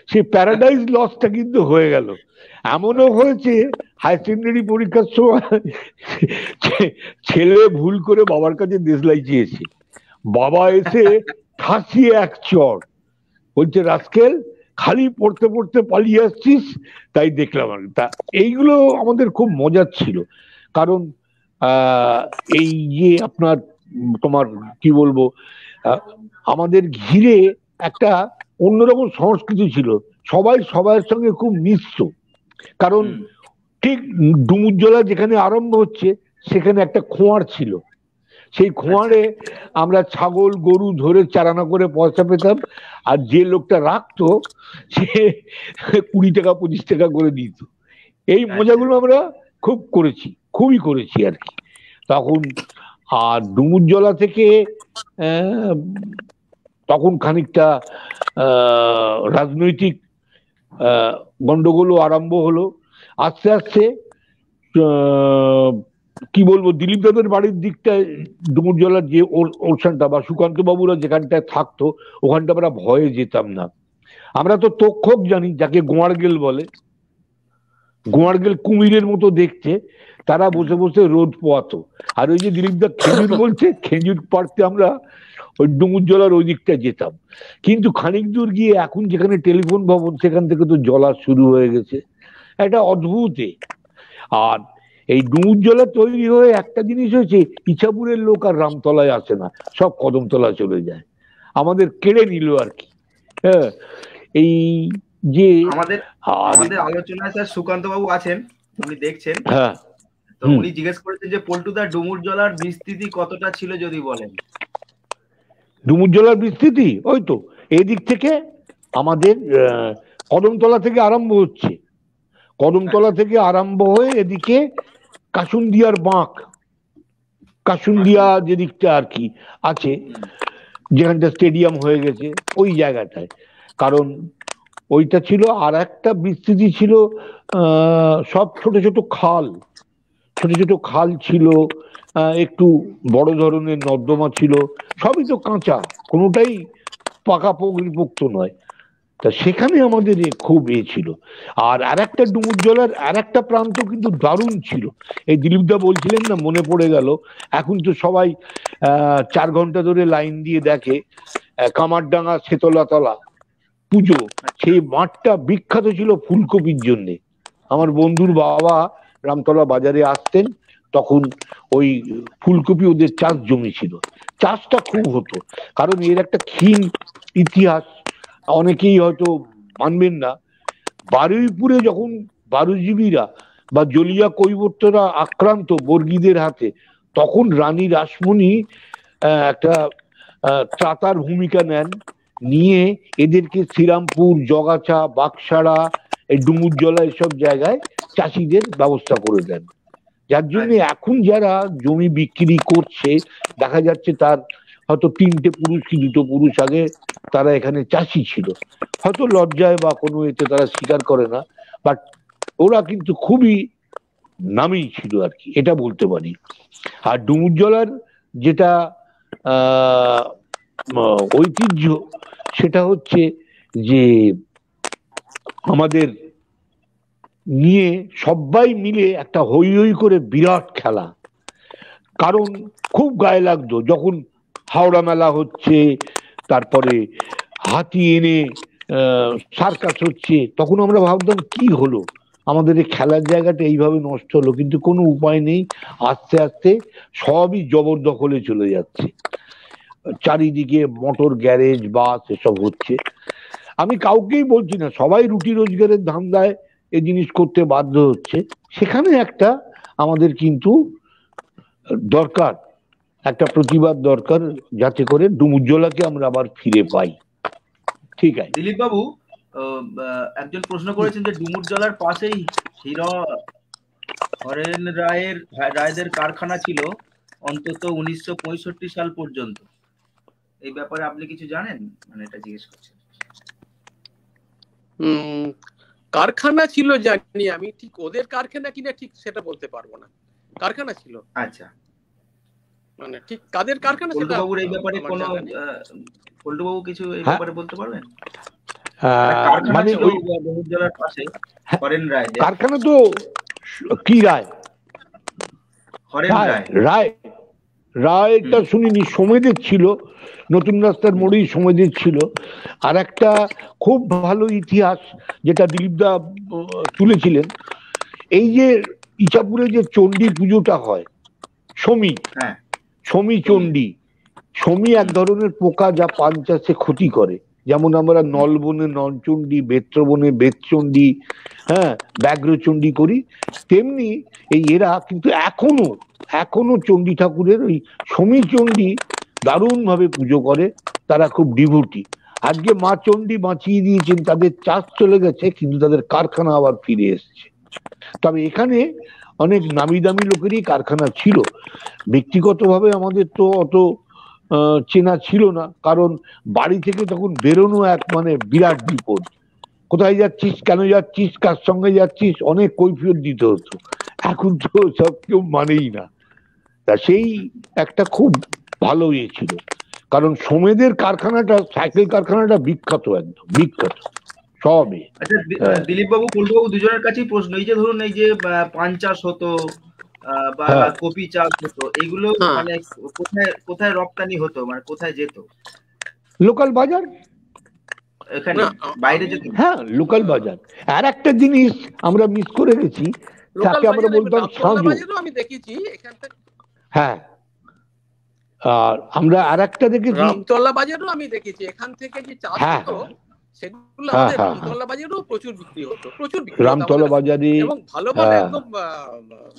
সেই প্যারাডাইস লসটা কিন্তু হয়ে গেল। এমনও হয়েছে হাই সেকেন্ডারি পরীক্ষার সময় ছেলে ভুল করে বাবার কাছে দেশলাই চেয়েছে, বাবা এসে ঠাসিয়ে এক চড়, বলছে রাস্কেল খালি পড়তে পড়তে পালিয়ে আসছিস, তাই দেখলাম আমি। তা এইগুলো আমাদের খুব মজার ছিল, কারণ এই যে আপনার তোমার কি বলবো, আমাদের ঘিরে একটা অন্যরকম সংস্কৃতি ছিল, সবাই সবার সঙ্গে খুব মিশ্র। কারণ ঠিক ডুমুরজলা যেখানে আরম্ভ হচ্ছে সেখানে একটা খোঁয়ার ছিল, সেই খোঁয়ারে আমরা ছাগল গরু ধরে চারানা করে পয়সা পেতাম, আর যে লোকটা রাখতো সে 20 টাকা 25 টাকা করে দিত। এই মজাগুলো আমরা খুব করেছি, খুবই করেছি আর কি তখন। আর ডুমুরজলা থেকে তখন খানিকটা রাজনৈতিক গন্ডগোলও আরম্ভ হলো। আস্তে আস্তে কি বলবো, দিলীপ দাদের বাড়ির দিকটা, ডুমুরজলার যে ওরসানটা বা সুকান্ত বাবুরা যেখানটায় থাকতো, ওখানটা আমরা ভয়ে যেতাম না। আমরা তো তক্ষক জানি, যাকে গোয়ারগেল বলে, গোয়ারগেল কুমিরের মতো দেখতে, তারা বসে বসে রোদ পোয়াতো। আর ওই যে দিলীপ দা খেজুর বলছে, খেজুর পাড়তে আমরা ওই ডুমুরজলার ওই দিকটা যেতাম। কিন্তু খানিক দূর গিয়ে এখন যেখানে টেলিফোন ভবন, সেখান থেকে তো জলা শুরু হয়ে গেছে, একটা অদ্ভুত। আর এই ডুমুরজলা তৈরি হয়ে একটা জিনিস হয়েছে, ইছাপুরের লোক আর রামতলায় আসে না, সব কদমতলা চলে যায়, আমাদের কেড়ে নিল আর কি। হ্যাঁ, এই যে আমাদের আলোচনায় স্যার সুকান্ত বাবু আছেন, উনি দেখছেন। হ্যাঁ, তো উনি জিজ্ঞেস করেছেন যে পল্টুদা ডুমুরজলার বিস্তৃতি কতটা ছিল যদি বলেন। ডুমুরজলার বিস্তৃতি ওই তো এদিক থেকে আমাদের কদমতলা থেকে আরম্ভ হচ্ছে, কদমতলা থেকে আরম্ভ হয়ে এদিকে কাসুন্দিয়ার বাঁক, কাসুন্দিয়া যেদিকটা আর কি আছে, যেখানটা স্টেডিয়াম হয়ে গেছে ওই জায়গাটায়। কারণ ওইটা ছিল। আর একটা বিস্তৃতি ছিল সব ছোট ছোট খাল, ছোট ছোট খাল ছিল, একটু বড় ধরনের নর্দমা ছিল, সবই তো কাঁচা, কোনোটাই পাকা পরিপোক্ত নয়। তা সেখানে আমাদের খুব ছিল। আর একটা ডুমুরজলার একটা প্রান্ত কিন্তু দারুণ ছিল, এই দিলীপদা বলছিলেন না, মনে পড়ে গেল। এখন তো সবাই 4 ঘন্টা ধরে লাইন দিয়ে দেখে কামারডাঙ্গা শেতলাতলা পুজো, সেই মাঠটা বিখ্যাত ছিল ফুলকপির জন্যে। আমার বন্ধুর বাবা রামতলা বাজারে আসতেন, তখন ওই ফুলকপি ওদের চাষ জমি ছিল, চাষটা খুব হতো। কারণ এর একটা ক্ষীণ ইতিহাস, অনেকেই হয়তো মানবেন না। বারুইপুরে যখন বারুজীবীরা বা জলিয়া কৈবর্তরা আক্রান্ত বর্গীদের হাতে, তখন রানী রাসমণি একটা ত্রাতার ভূমিকা নেন, নিয়ে এদেরকে শ্রীরামপুর, জগাছা, বাকসাড়া, এই ডুমুরজলা এসব জায়গায় চাষিদের ব্যবস্থা করে দেন। যার জন্য এখন যারা জমি বিক্রি করছে, দেখা যাচ্ছে তার হয়তো 3টে পুরুষ কি 2টো পুরুষ আগে তারা এখানে চাষি ছিল, হয়তো লজ্জায় বা কোনো এতে তারা স্বীকার করে না, বাট ওরা কিন্তু খুবই নামী ছিল আর কি, এটা বলতে পারি। আর ডুমুরজলার যেটা আহ, ঐতিহ্য, সেটা হচ্ছে যে আমাদের নিয়ে সবাই মিলে একটা হই হই করে বিরাট খেলা। কারণ খুব গায়ে লাগতো যখন হাওড়া মেলা হচ্ছে, তারপরে হাতি এনে সার্কাস হচ্ছে, তখন আমরা ভাবতাম কি হলো, আমাদের এই খেলার জায়গাটা এইভাবে নষ্ট হলো। কিন্তু কোনো উপায় নেই, আস্তে আস্তে সবই জবরদখলে চলে যাচ্ছে, চারিদিকে মোটর গ্যারেজ বাস এসব হচ্ছে। আমি কাউকেই বলছি না, সবাই রুটি রোজগারের ধান্দায় এই জিনিস করতে বাধ্য হচ্ছে। সেখানে একটা আমাদের কিন্তু দরকার, একটা প্রতিবাদ দরকার, যাতে করে ডুমুরজলাকে আমরা আবার ফিরে পাই। ঠিক আছে দিলীপ বাবু, একজন প্রশ্ন করেছেন যে ডুমুরজলার পাশেই হরেন রায়দের কারখানা ছিল অন্তত 1965 সাল পর্যন্ত। এই ব্যাপারে আপনি কিছু জানেন? মানে এটা জিজ্ঞেস করছেন। কারখানা ছিল জানি আমি, ঠিক ওদের কারখানা কিনা ঠিক সেটা বলতে পারবো না। কারখানা ছিল। আচ্ছা, মানে ঠিক কাদের কারখানা সেটা পল্টুবাবুর এই ব্যাপারে কোনো পল্টুবাবু কিছু এই ব্যাপারে বলতে পারবেন? মানে ওই ডুমুরজলার পাশে হরেন রায় কারখানা তো কি রায়? হরেন রায় রায়টা শুনিনি, সমেদের ছিল, নতুন রাস্তার মোড়েই সমেদের ছিল। আর একটা খুব ভালো ইতিহাস যেটা দিলীপদা তুলেছিলেন, এই যে ইছাপুরে যে চণ্ডী পুজোটা হয়, সমী চণ্ডী, সমী এক ধরনের পোকা যা পান চাষে ক্ষতি করে। যেমন আমরা নলবনে নলচণ্ডী, বেত্রবনে বেতচণ্ডী, হ্যাঁ, ব্যাঘ্রচণ্ডী করি, তেমনি এই এরা কিন্তু এখনো চণ্ডী ঠাকুরের ওই সমী চণ্ডী দারুণ ভাবে পুজো করে। তারা খুব ডিভোটি। আজকে মা চণ্ডী বাঁচিয়ে দিয়েছেন, তাদের চাষ চলে গেছে কিন্তু তাদের কারখানা আবার ফিরে এসছে। তবে এখানে অনেক নামি দামি লোকেরই কারখানা ছিল। ব্যক্তিগতভাবে আমাদের তো অত চেনা ছিল না, কারণ বাড়ি থেকে তখন বেরোনো এক মানে বিরাট বিপদ। কোথায় যাচ্ছিস, কেন যাচ্ছিস, কার সঙ্গে যাচ্ছিস, অনেক কৈফিয়ত দিতে হতো। এখন তো সব কেউ মানেই না। তা সেই একটা খুব ভালো ইয়ে ছিল, কারণ সোমেদের কারখানাটা, সাইকেল কারখানাটা বিখ্যাত, একদম বিখ্যাত সবই। আচ্ছা দিলীপ বাবু, পল্টু বাবু দুজনের কাছেই প্রশ্ন, এই যে ধরুন এই যে পান চাষ হতো বা কপি চাষ হতো, এগুলো মানে কোথায় রপ্তানি হতো, মানে কোথায় যেত? লোকাল বাজার, এখানে বাইরে যেত? হ্যাঁ, লোকাল বাজার। আর একটা জিনিস আমরা মিস করে গেছি, তাকে আমরা বলতাম সাঁজো। আমি দেখেছি এখান থেকে। হ্যাঁ, আর আমরা আর একটা দেখেছি রামতলা বাজারও আমি দেখেছি। এখান থেকে যে চাষ হতো সেগুলো আমাদের রামতলা বাজারেও প্রচুর বিক্রি হতো, প্রচুর বিক্রি হতো রামতলা বাজারে, এবং ভালো মানে একদম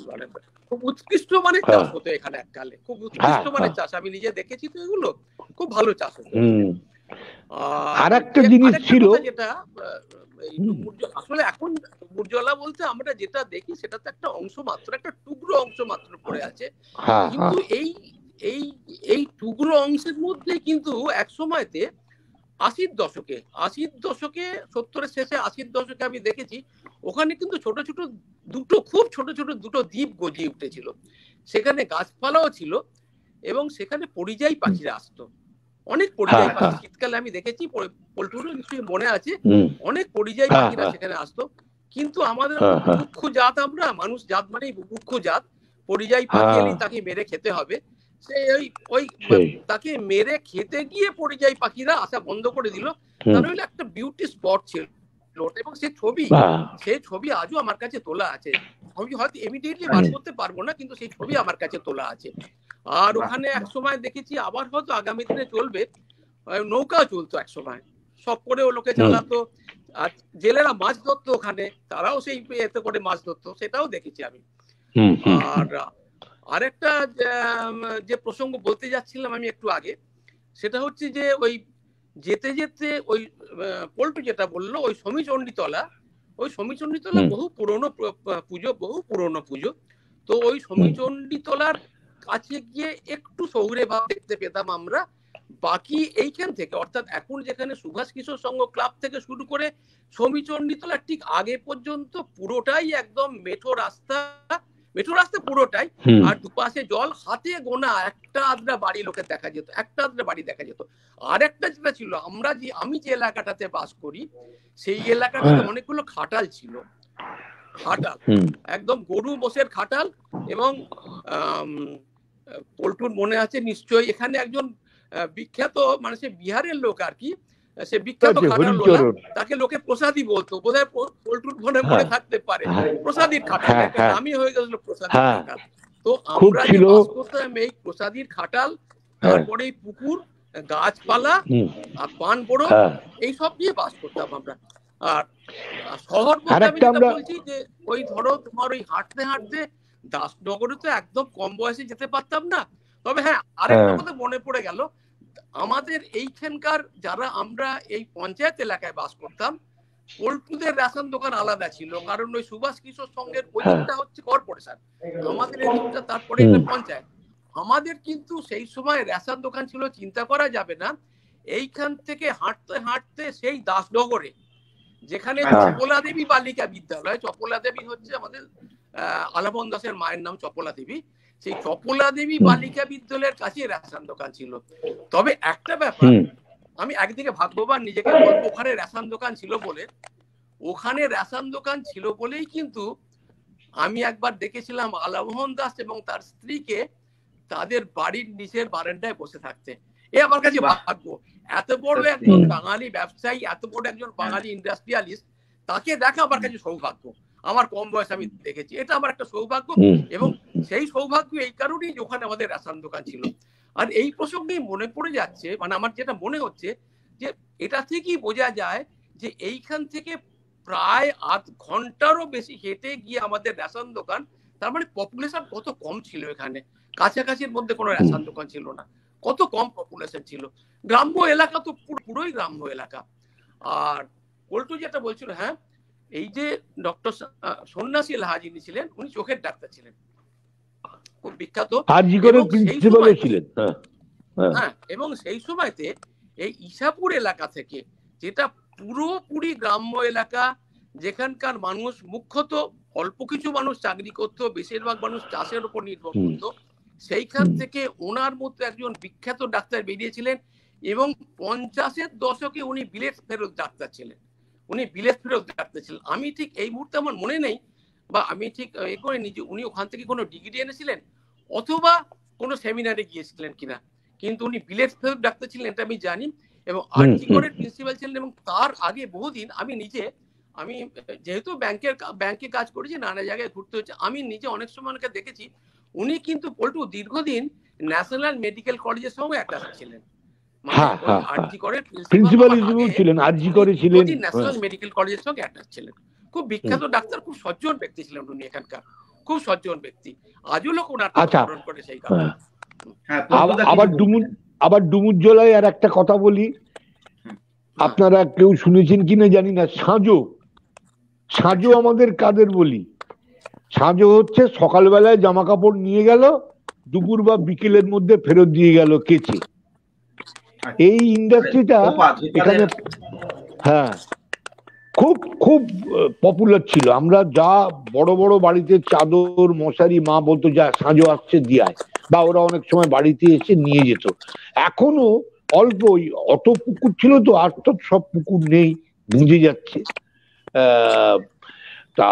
মানে খুব উৎকৃষ্ট মানের চাষ হতো এখানে এককালে, খুব উৎকৃষ্ট মানের চাষ। আমি নিজে দেখেছি তো, এগুলো খুব ভালো চাষ হতো। আর একটা জিনিস ছিল যেটা আসলে এখন ডুমুরজলা বলতে আমরা যেটা দেখি সেটা তো একটা অংশ মাত্র, একটা টুকরো অংশ মাত্র পড়ে আছে। কিন্তু এই টুকরো অংশের মধ্যে কিন্তু এক সময়তে 80-র দশকে 70-এর শেষে 80-র দশকে আমি দেখেছি ওখানে কিন্তু খুব ছোট ছোট দুটো দ্বীপ গজিয়ে উঠেছিল। সেখানে গাছপালাও ছিল এবং সেখানে পরিযায়ী পাখিরা আসতো, অনেক পরিযায়ী পাখি। শীতকালে আমি দেখেছি, পল্টুরও নিশ্চয়ই মনে আছে, অনেক পরিযায়ী পাখিরা সেখানে আসতো। কিন্তু আমাদের বুভুক্ষ জাত, আমরা মানুষ জাত মানেই বুভুক্ষ জাত, পরিযায়ী পাখি এলে তাকে মেরে খেতে হবে। তাকে মেরে খেতে গিয়ে পরিযায়ী পাখিরা আসা বন্ধ করে দিল। তাহলে একটা বিউটি স্পট ছিল এবং সেই ছবি আজও আমার কাছে তোলা আছে। আমি হয়তো ইমিডিয়েটলি বার করতে পারবো না, কিন্তু সেই ছবি আমার কাছে তোলা আছে। আর ওখানে এক সময় দেখেছি, আবার হয়তো আগামী দিনে চলবে, নৌকা চলতো এক সময়, সব করে ও লোকে চালাতো। আর জেলেরা মাছ ধরতো ওখানে, তারাও সেই এতে করে মাছ ধরতো, সেটাও দেখেছি আমি। আর আরেকটা যে প্রসঙ্গ বলতে যাচ্ছিলাম আমি একটু আগে, সেটা হচ্ছে যে ওই যেতে যেতে ওই পল্টু যেটা বললো, ওই সমীচণ্ডীতলা বহু পুরনো পুজো। তো ওই সমীচণ্ডীতলার কাছে গিয়ে একটু শহুরে ভাব দেখতে পেতাম আমরা। বাকি এইখান থেকে, অর্থাৎ এখন যেখানে সুভাষ কিশোর সংঘ ক্লাব থেকে শুরু করে সমীচণ্ডীতলার ঠিক আগে পর্যন্ত পুরোটাই একদম মেঠো রাস্তা মেট্রো রাস্তা পুরোটাই। হুম আর দুপাশে জল, হাতে গোনা একটা আধটা বাড়ি লোকের দেখা যেত, একটা আধটা বাড়ি দেখা যেত। আর একটা যেটা ছিল, আমি যে এলাকাটাতে বাস করি সেই এলাকাটাতে হ্যাঁ অনেকগুলো খাটাল ছিল, খাটাল, হুম একদম গরু মোষের খাটাল। এবং পল্টুর মনে আছে নিশ্চয়ই, এখানে একজন বিখ্যাত, মানে সে বিহারের লোক আর কি, সে বিখ্যাত আছে খাটাল লোলা, হরিচরণ। তাকে লোকে প্রসাদী বলতো, বোধহয় পল্টুর মনে মনে হ্যাঁ থাকতে পারে। হ্যাঁ প্রসাদীর খাটাল, হ্যাঁ একটা হ্যাঁ নামই হয়ে গেছিল প্রসাদীর হ্যাঁ খাটাল। তো খুব আমরা যে ছিল। বাস করতাম এই প্রসাদীর খাটাল, হ্যাঁ তারপরে পুকুর, গাছপালা হুম আর পান বড়, হ্যাঁ এইসব নিয়ে বাস করতাম আমরা। আর শহর আর বলতে আমি একটা যেটা আমরা বলছি যে ওই ধরো তোমার ওই হাঁটতে হাঁটতে দাসনগরে তো একদম কম বয়সে যেতে পারতাম না। তবে হ্যাঁ, আরেকটা হ্যাঁ কথা মনে পড়ে গেল, আমাদের এইখানকার যারা আমরা এই পঞ্চায়েত এলাকায় বাস করতাম, পল্টুদের রেশন দোকান আলাদা ছিল, কারণ ওই সুভাষ কিশোর সংঘের ওই হ্যাঁ দিকটা হচ্ছে কর্পোরেশন, আমাদের এদিকটা তারপরে হুম এটা পঞ্চায়েত। আমাদের কিন্তু সেই সময় রেশন দোকান ছিল, চিন্তা করা যাবে না। এইখান থেকে হাঁটতে হাঁটতে সেই দাসনগরে, যেখানে আচ্ছা চপলা দেবী বালিকা বিদ্যালয়, চপলা দেবী হচ্ছে আমাদের আলাপন দাসের মায়ের নাম চপলা দেবী, সেই চপলা দেবী হুম বালিকা বিদ্যালয়ের কাছে রেশন দোকান ছিল। তবে একটা ব্যাপার, হুম আমি একদিকে ভাগ্যবান নিজেকে বলবো, ওখানে রেশন দোকান ছিল বলে, ওখানে রেশন দোকান ছিল বলেই কিন্তু আমি একবার দেখেছিলাম আলামোহন দাস এবং তার স্ত্রীকে তাদের বাড়ির নিচের বারান্দায় বসে থাকতে। এ আমার কাছে বাহ ভাগ্য, এত বড় সত্যি একজন হুম বাঙালি ব্যবসায়ী, এত বড় একজন হ্যাঁ বাঙালি ইন্ডাস্ট্রিয়ালিস্ট, তাকে দেখা আমার কাছে সৌভাগ্য। আমার কম বয়স আমি দেখেছি, এটা আমার একটা সৌভাগ্য। হুম এবং সেই সৌভাগ্য এই কারণেই যে ওখানে আমাদের রেশন দোকান ছিল। আর এই প্রসঙ্গেই মনে পড়ে যাচ্ছে, মানে আমার যেটা মনে হচ্ছে যে এটা থেকেই বোঝা যায় যে এইখান থেকে প্রায় আধ ঘন্টারও বেশি হেঁটে গিয়ে আমাদের রেশন দোকান, তার মানে পপুলেশন কত কম ছিল এখানে, কাছাকাছির মধ্যে কোনো হুম রেশন দোকান ছিল না, কত কম পপুলেশন ছিল। গ্রাম্য এলাকা তো পুরোই গ্রাম্য এলাকা। আর পল্টু যেটা বলছিল, হ্যাঁ, এই যে ডক্টর সন্ন্যাসী লাহা যিনি ছিলেন, উনি চোখের ডাক্তার ছিলেন, খুব বিখ্যাত। আরজি করে এবং সেই প্রিন্সিপালও সময়তে, ছিলেন। হ্যাঁ হ্যাঁ হ্যাঁ, এবং সেই সময়তে এই ইসাপুর এলাকা থেকে, যেটা পুরোপুরি গ্রাম্য এলাকা, যেখানকার মানুষ মুখ্যত অল্প কিছু মানুষ চাকরি করতো, বেশিরভাগ মানুষ চাষের উপর নির্ভর হুম করতো, সেইখান হুম থেকে ওনার মতো একজন বিখ্যাত ডাক্তার বেরিয়েছিলেন। এবং 50-এর দশকে উনি বিলেত ফেরত ডাক্তার ছিলেন, উনি বিলেত ফেরত ডাক্তার ছিলেন। আমি ঠিক এই মুহূর্তে আমার মনে নেই, বা আমি ঠিক এ করিনি যে উনি ওখান থেকে কোনো ডিগ্রি এনেছিলেন অথবা কোনো সেমিনারে গিয়েছিলেন কিনা, কিন্তু উনি বিলেত ফেরত ডাক্তার ছিলেন এটা আমি জানি। এবং হুম আরজি হুম করের প্রিন্সিপাল ছিলেন। এবং তার আগে বহুদিন আমি যেহেতু ব্যাংকে কাজ করেছি, নানা জায়গায় ঘুরতে হচ্ছে, আমি নিজে অনেক সময় ওনাকে দেখেছি। উনি কিন্তু পল্টু দীর্ঘদিন ন্যাশনাল মেডিকেল কলেজের সঙ্গে অ্যাটাচ ছিলেন, মানে হ্যাঁ ওই হ্যাঁ হ্যাঁ আরজি করের প্রিন্সিপাল প্রিন্সিপাল হওয়ার হিসেবেও আগে ছিলেন, আরজি উনি করে ছিলেন। দীর্ঘদিন হ্যাঁ ন্যাশনাল মেডিকেল কলেজের সঙ্গে অ্যাটাচ ছিলেন। খুব হুম বিখ্যাত ডাক্তার, খুব সজ্জন ব্যক্তি ছিলেন উনি এখানকার, খুব সজ্জন ব্যক্তি। আজও লোক ওনার কথা আচ্ছা। স্মরণ করে সেই কারণে। হ্যাঁ হ্যাঁ পল্টুদা কিছু আবার বলছিলেন। আবার ডুমুরজলায় আর একটা কথা বলি, হুম, হ্যাঁ আপনারা কেউ শুনেছেন কিনা জানি না, সাঁজো। সাঁজো আচ্ছা আমাদের কাদের বলি? সাঁজো হচ্ছে সকালবেলায় জামা কাপড় নিয়ে গেল, দুপুর বা বিকেলের মধ্যে ফেরত দিয়ে গেল কেচে। আচ্ছা এই ইন্ডাস্ট্রিটা এখানে, হ্যাঁ, খুব খুব পপুলার ছিল। আমরা যা বড় বড় বাড়িতে চাদর মশারি, মা বলতো যা সাঁজো আসছে দিয়ায়, বা ওরা অনেক সময় বাড়িতে এসে নিয়ে যেত। এখনো অল্প অত পুকুর ছিল তো, আর তো সব পুকুর নেই, বুঝে যাচ্ছে। তা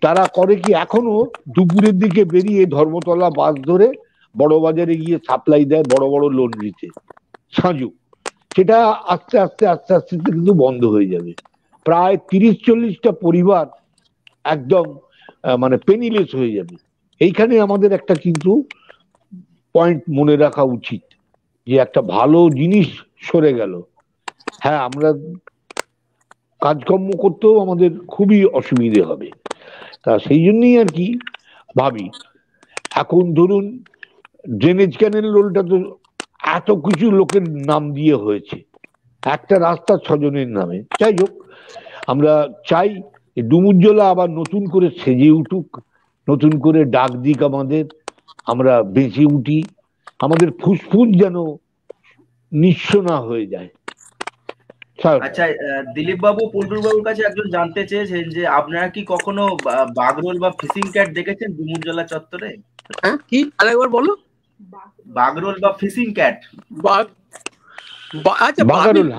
তারা করে কি, এখনো দুপুরের দিকে বেরিয়ে ধর্মতলা বাস ধরে বড় বাজারে গিয়ে সাপ্লাই দেয় বড় বড় লন্ড্রিতে সাঁজু। সেটা আস্তে আস্তে আস্তে আস্তে কিন্তু বন্ধ হয়ে যাবে। প্রায় 30-40টা পরিবার একদম মানে পেনিলেস হয়ে যাবে। এইখানে আমাদের একটা কিন্তু পয়েন্ট মনে রাখা উচিত, যে একটা ভালো জিনিস সরে গেল। হ্যাঁ, আমরা কাজকর্ম করতেও আমাদের খুবই অসুবিধে হবে। তা সেই জন্যই আর কি ভাবি, এখন ধরুন ড্রেনেজ ক্যানেল রোলটা তো এত কিছু লোকের নাম দিয়ে হয়েছে, একটা রাস্তা 6 জনের নামে। যাই হোক, আমরা চাই ডুমুরজলা আবার নতুন করে সেজে উঠুক, নতুন করে ডাক দিক আমাদের, আমরা বেঁচে উঠি, আমাদের ফুসফুস যেন নিঃস্ব না হয়ে যায়। আচ্ছা, দিলীপ বাবু পল্টুর বাবুর কাছে একজন জানতে চেয়েছেন যে আপনারা কি কখনো বাগরোল বা ফিশিং ক্যাট দেখেছেন ডুমুরজলা চত্বরে? হ্যাঁ, কি আরেকবার বলো? বাগরোল বা ফিশিং ক্যাট? আচ্ছা,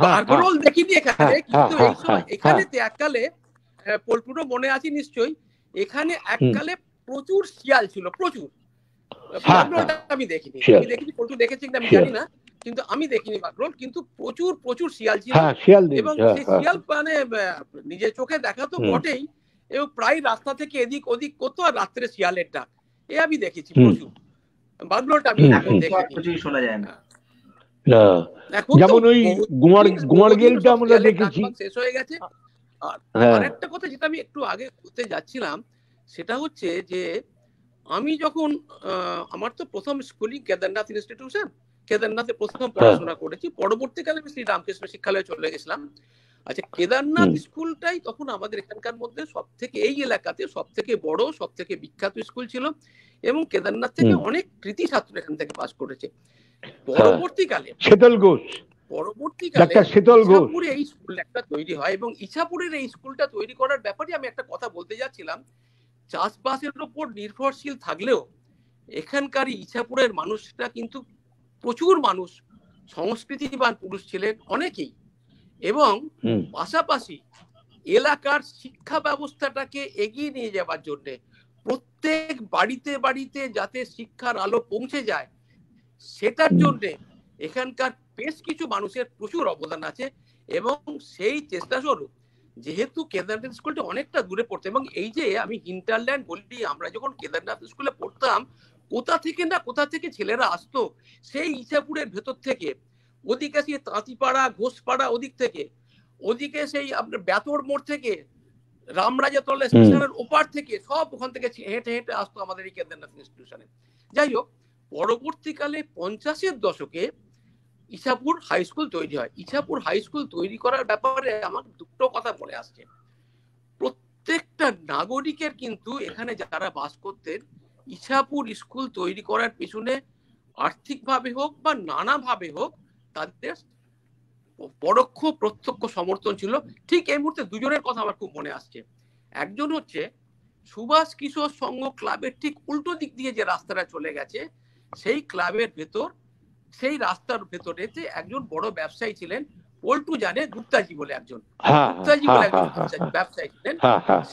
বাগরোল দেখিনি এখানে, কিন্তু এই সময় এখানে এককালে পল্টুরও মনে আছে নিশ্চয়ই, এখানে এককালে প্রচুর শিয়াল ছিল, প্রচুর। বাগরোলটা আমি দেখিনি, পল্টু দেখেছি কিনা আমি জানি না, কিন্তু আমি দেখিনি বাগরোল, কিন্তু প্রচুর প্রচুর শিয়াল ছিল। এবং সেই শিয়াল মানে নিজের চোখে দেখা তো বটেই, এবং প্রায় রাস্তা থেকে এদিক ওদিক করতো, আর রাত্রে শিয়ালের ডাক এ আমি দেখেছি প্রচুর। বাগরোলটা আমি কিছুই শোনা যায় না। যেমন ওই গুমারগেলটা আমরা দেখেছি, শেষ হয়ে গেছে। আর একটা কথা যেটা আমি একটু আগে বলতে যাচ্ছিলাম, সেটা হচ্ছে যে আমি যখন আমার তো প্রথম স্কুলিং কেদারনাথ ইনস্টিটিউশন, কেদারনাথে প্রথম পড়াশোনা করেছি, পরবর্তীকালে আমি শ্রী রামকৃষ্ণ শিক্ষালয়ে চলে গেছিলাম। আচ্ছা, কেদারনাথ স্কুলটাই তখন আমাদের এখানকার মধ্যে সব থেকে, এই এলাকাতে সব থেকে বড়, সব থেকে বিখ্যাত স্কুল ছিল, এবং কেদারনাথ থেকে অনেক কৃতি ছাত্র এখান থেকে পাস করেছে। পরবর্তীকালে ইছাপুরে এই স্কুল একটা তৈরি হয়, এবং ইছাপুরের এই স্কুলটা তৈরি করার ব্যাপারে আমি একটা কথা বলতে যাচ্ছিলাম। চাষবাসের উপর নির্ভরশীল থাকলেও এখানকার ইছাপুরের মানুষরা কিন্তু প্রচুর মানুষ সংস্কৃতিবান পুরুষ ছিলেন অনেকেই, এবং পাশাপাশি এলাকার শিক্ষা ব্যবস্থাটাকে এগিয়ে নিয়ে যাওয়ার জন্য প্রত্যেক বাড়িতে বাড়িতে যাতে শিক্ষার আলো পৌঁছে যায়, সেটার জন্য এখানকার বেশ কিছু মানুষের প্রচুর অবদান আছে। এবং সেই চেষ্টা স্বরূপ, যেহেতু কেদারনাথ স্কুলটা অনেকটা দূরে পড়তো, এবং এই যে আমি হিন্টারল্যান্ড বলি, আমরা যখন কেদারনাথ স্কুলে পড়তাম, কোথা থেকে ছেলেরা আসতো, সেই ইছাপুরের ভেতর থেকে, ওদিকে সেই তাঁতিপাড়া, ঘোষপাড়া, ওদিক থেকে, ওদিকে সেই আপনার ব্যাতর মোড় থেকে, রামরাজাতলা স্টেশনের ওপার থেকে, সব ওখান থেকে হেঁটে হেঁটে আসতো আমাদের এই কেদারনাথ ইনস্টিটিউশনে। যাই হোক, পরবর্তীকালে 50-এর দশকে ইছাপুর হাই স্কুল তৈরি হয়। ইছাপুর হাই স্কুল তৈরি করার ব্যাপারে আমার দুটো কথা মনে আসছে। প্রত্যেকটা নাগরিকের কিন্তু এখানে যারা বাস করতেন, ইছাপুর স্কুল তৈরি করার পিছনে আর্থিকভাবে হোক বা নানাভাবে হোক তাদের পরোক্ষ প্রত্যক্ষ সমর্থন ছিল। ঠিক এই মুহূর্তে দুজনের কথা আমার খুব মনে আসছে। একজন হচ্ছে সুভাষ কিশোর সংঘ ক্লাবের ঠিক উল্টো দিক দিয়ে যে রাস্তাটা চলে গেছে, সেই ক্লাবের ভেতর, সেই রাস্তার ভেতরে একজন বড় ব্যবসায়ী ছিলেন, পল্টু জানে, গুপ্তাজি বলে একজন, ব্যবসায়ী ছিলেন।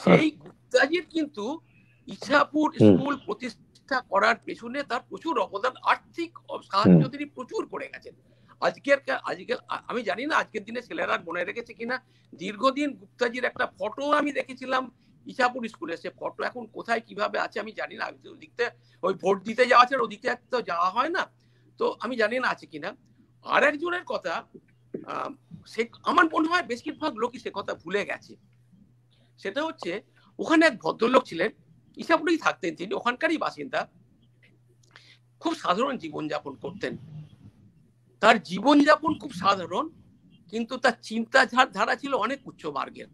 সেই গুপ্তাজির কিন্তু ইছাপুর স্কুল প্রতিষ্ঠা করার পেছনে তার প্রচুর অবদান, আর্থিক সাহায্য তিনি প্রচুর করে গেছেন। আজকের আমি জানি না আজকের দিনে ছেলেরা মনে রেখেছে কিনা, দীর্ঘদিন গুপ্তাজির একটা ফটো আমি দেখেছিলাম ইছাপুর স্কুলে। সে ফটো এখন কোথায় কিভাবে আছে আমি জানি না। ওদিকতে ওই ভোট দিতে যাওয়া আছে, ওদিকে তো যাওয়া হয় না, তো আমি জানি না আছে কিনা। আর একজনের কথা, সে আমার মনে হয় বেশিরভাগ লোকই সে কথা ভুলে গেছে। সেটা হচ্ছে, ওখানে এক ভদ্রলোক ছিলেন, ইছাপুরেই থাকতেন তিনি, ওখানকারই বাসিন্দা, খুব সাধারণ জীবনযাপন করতেন। তার জীবনযাপন খুব সাধারণ, কিন্তু তার চিন্তাধারা ছিল অনেক উচ্চ মার্গের।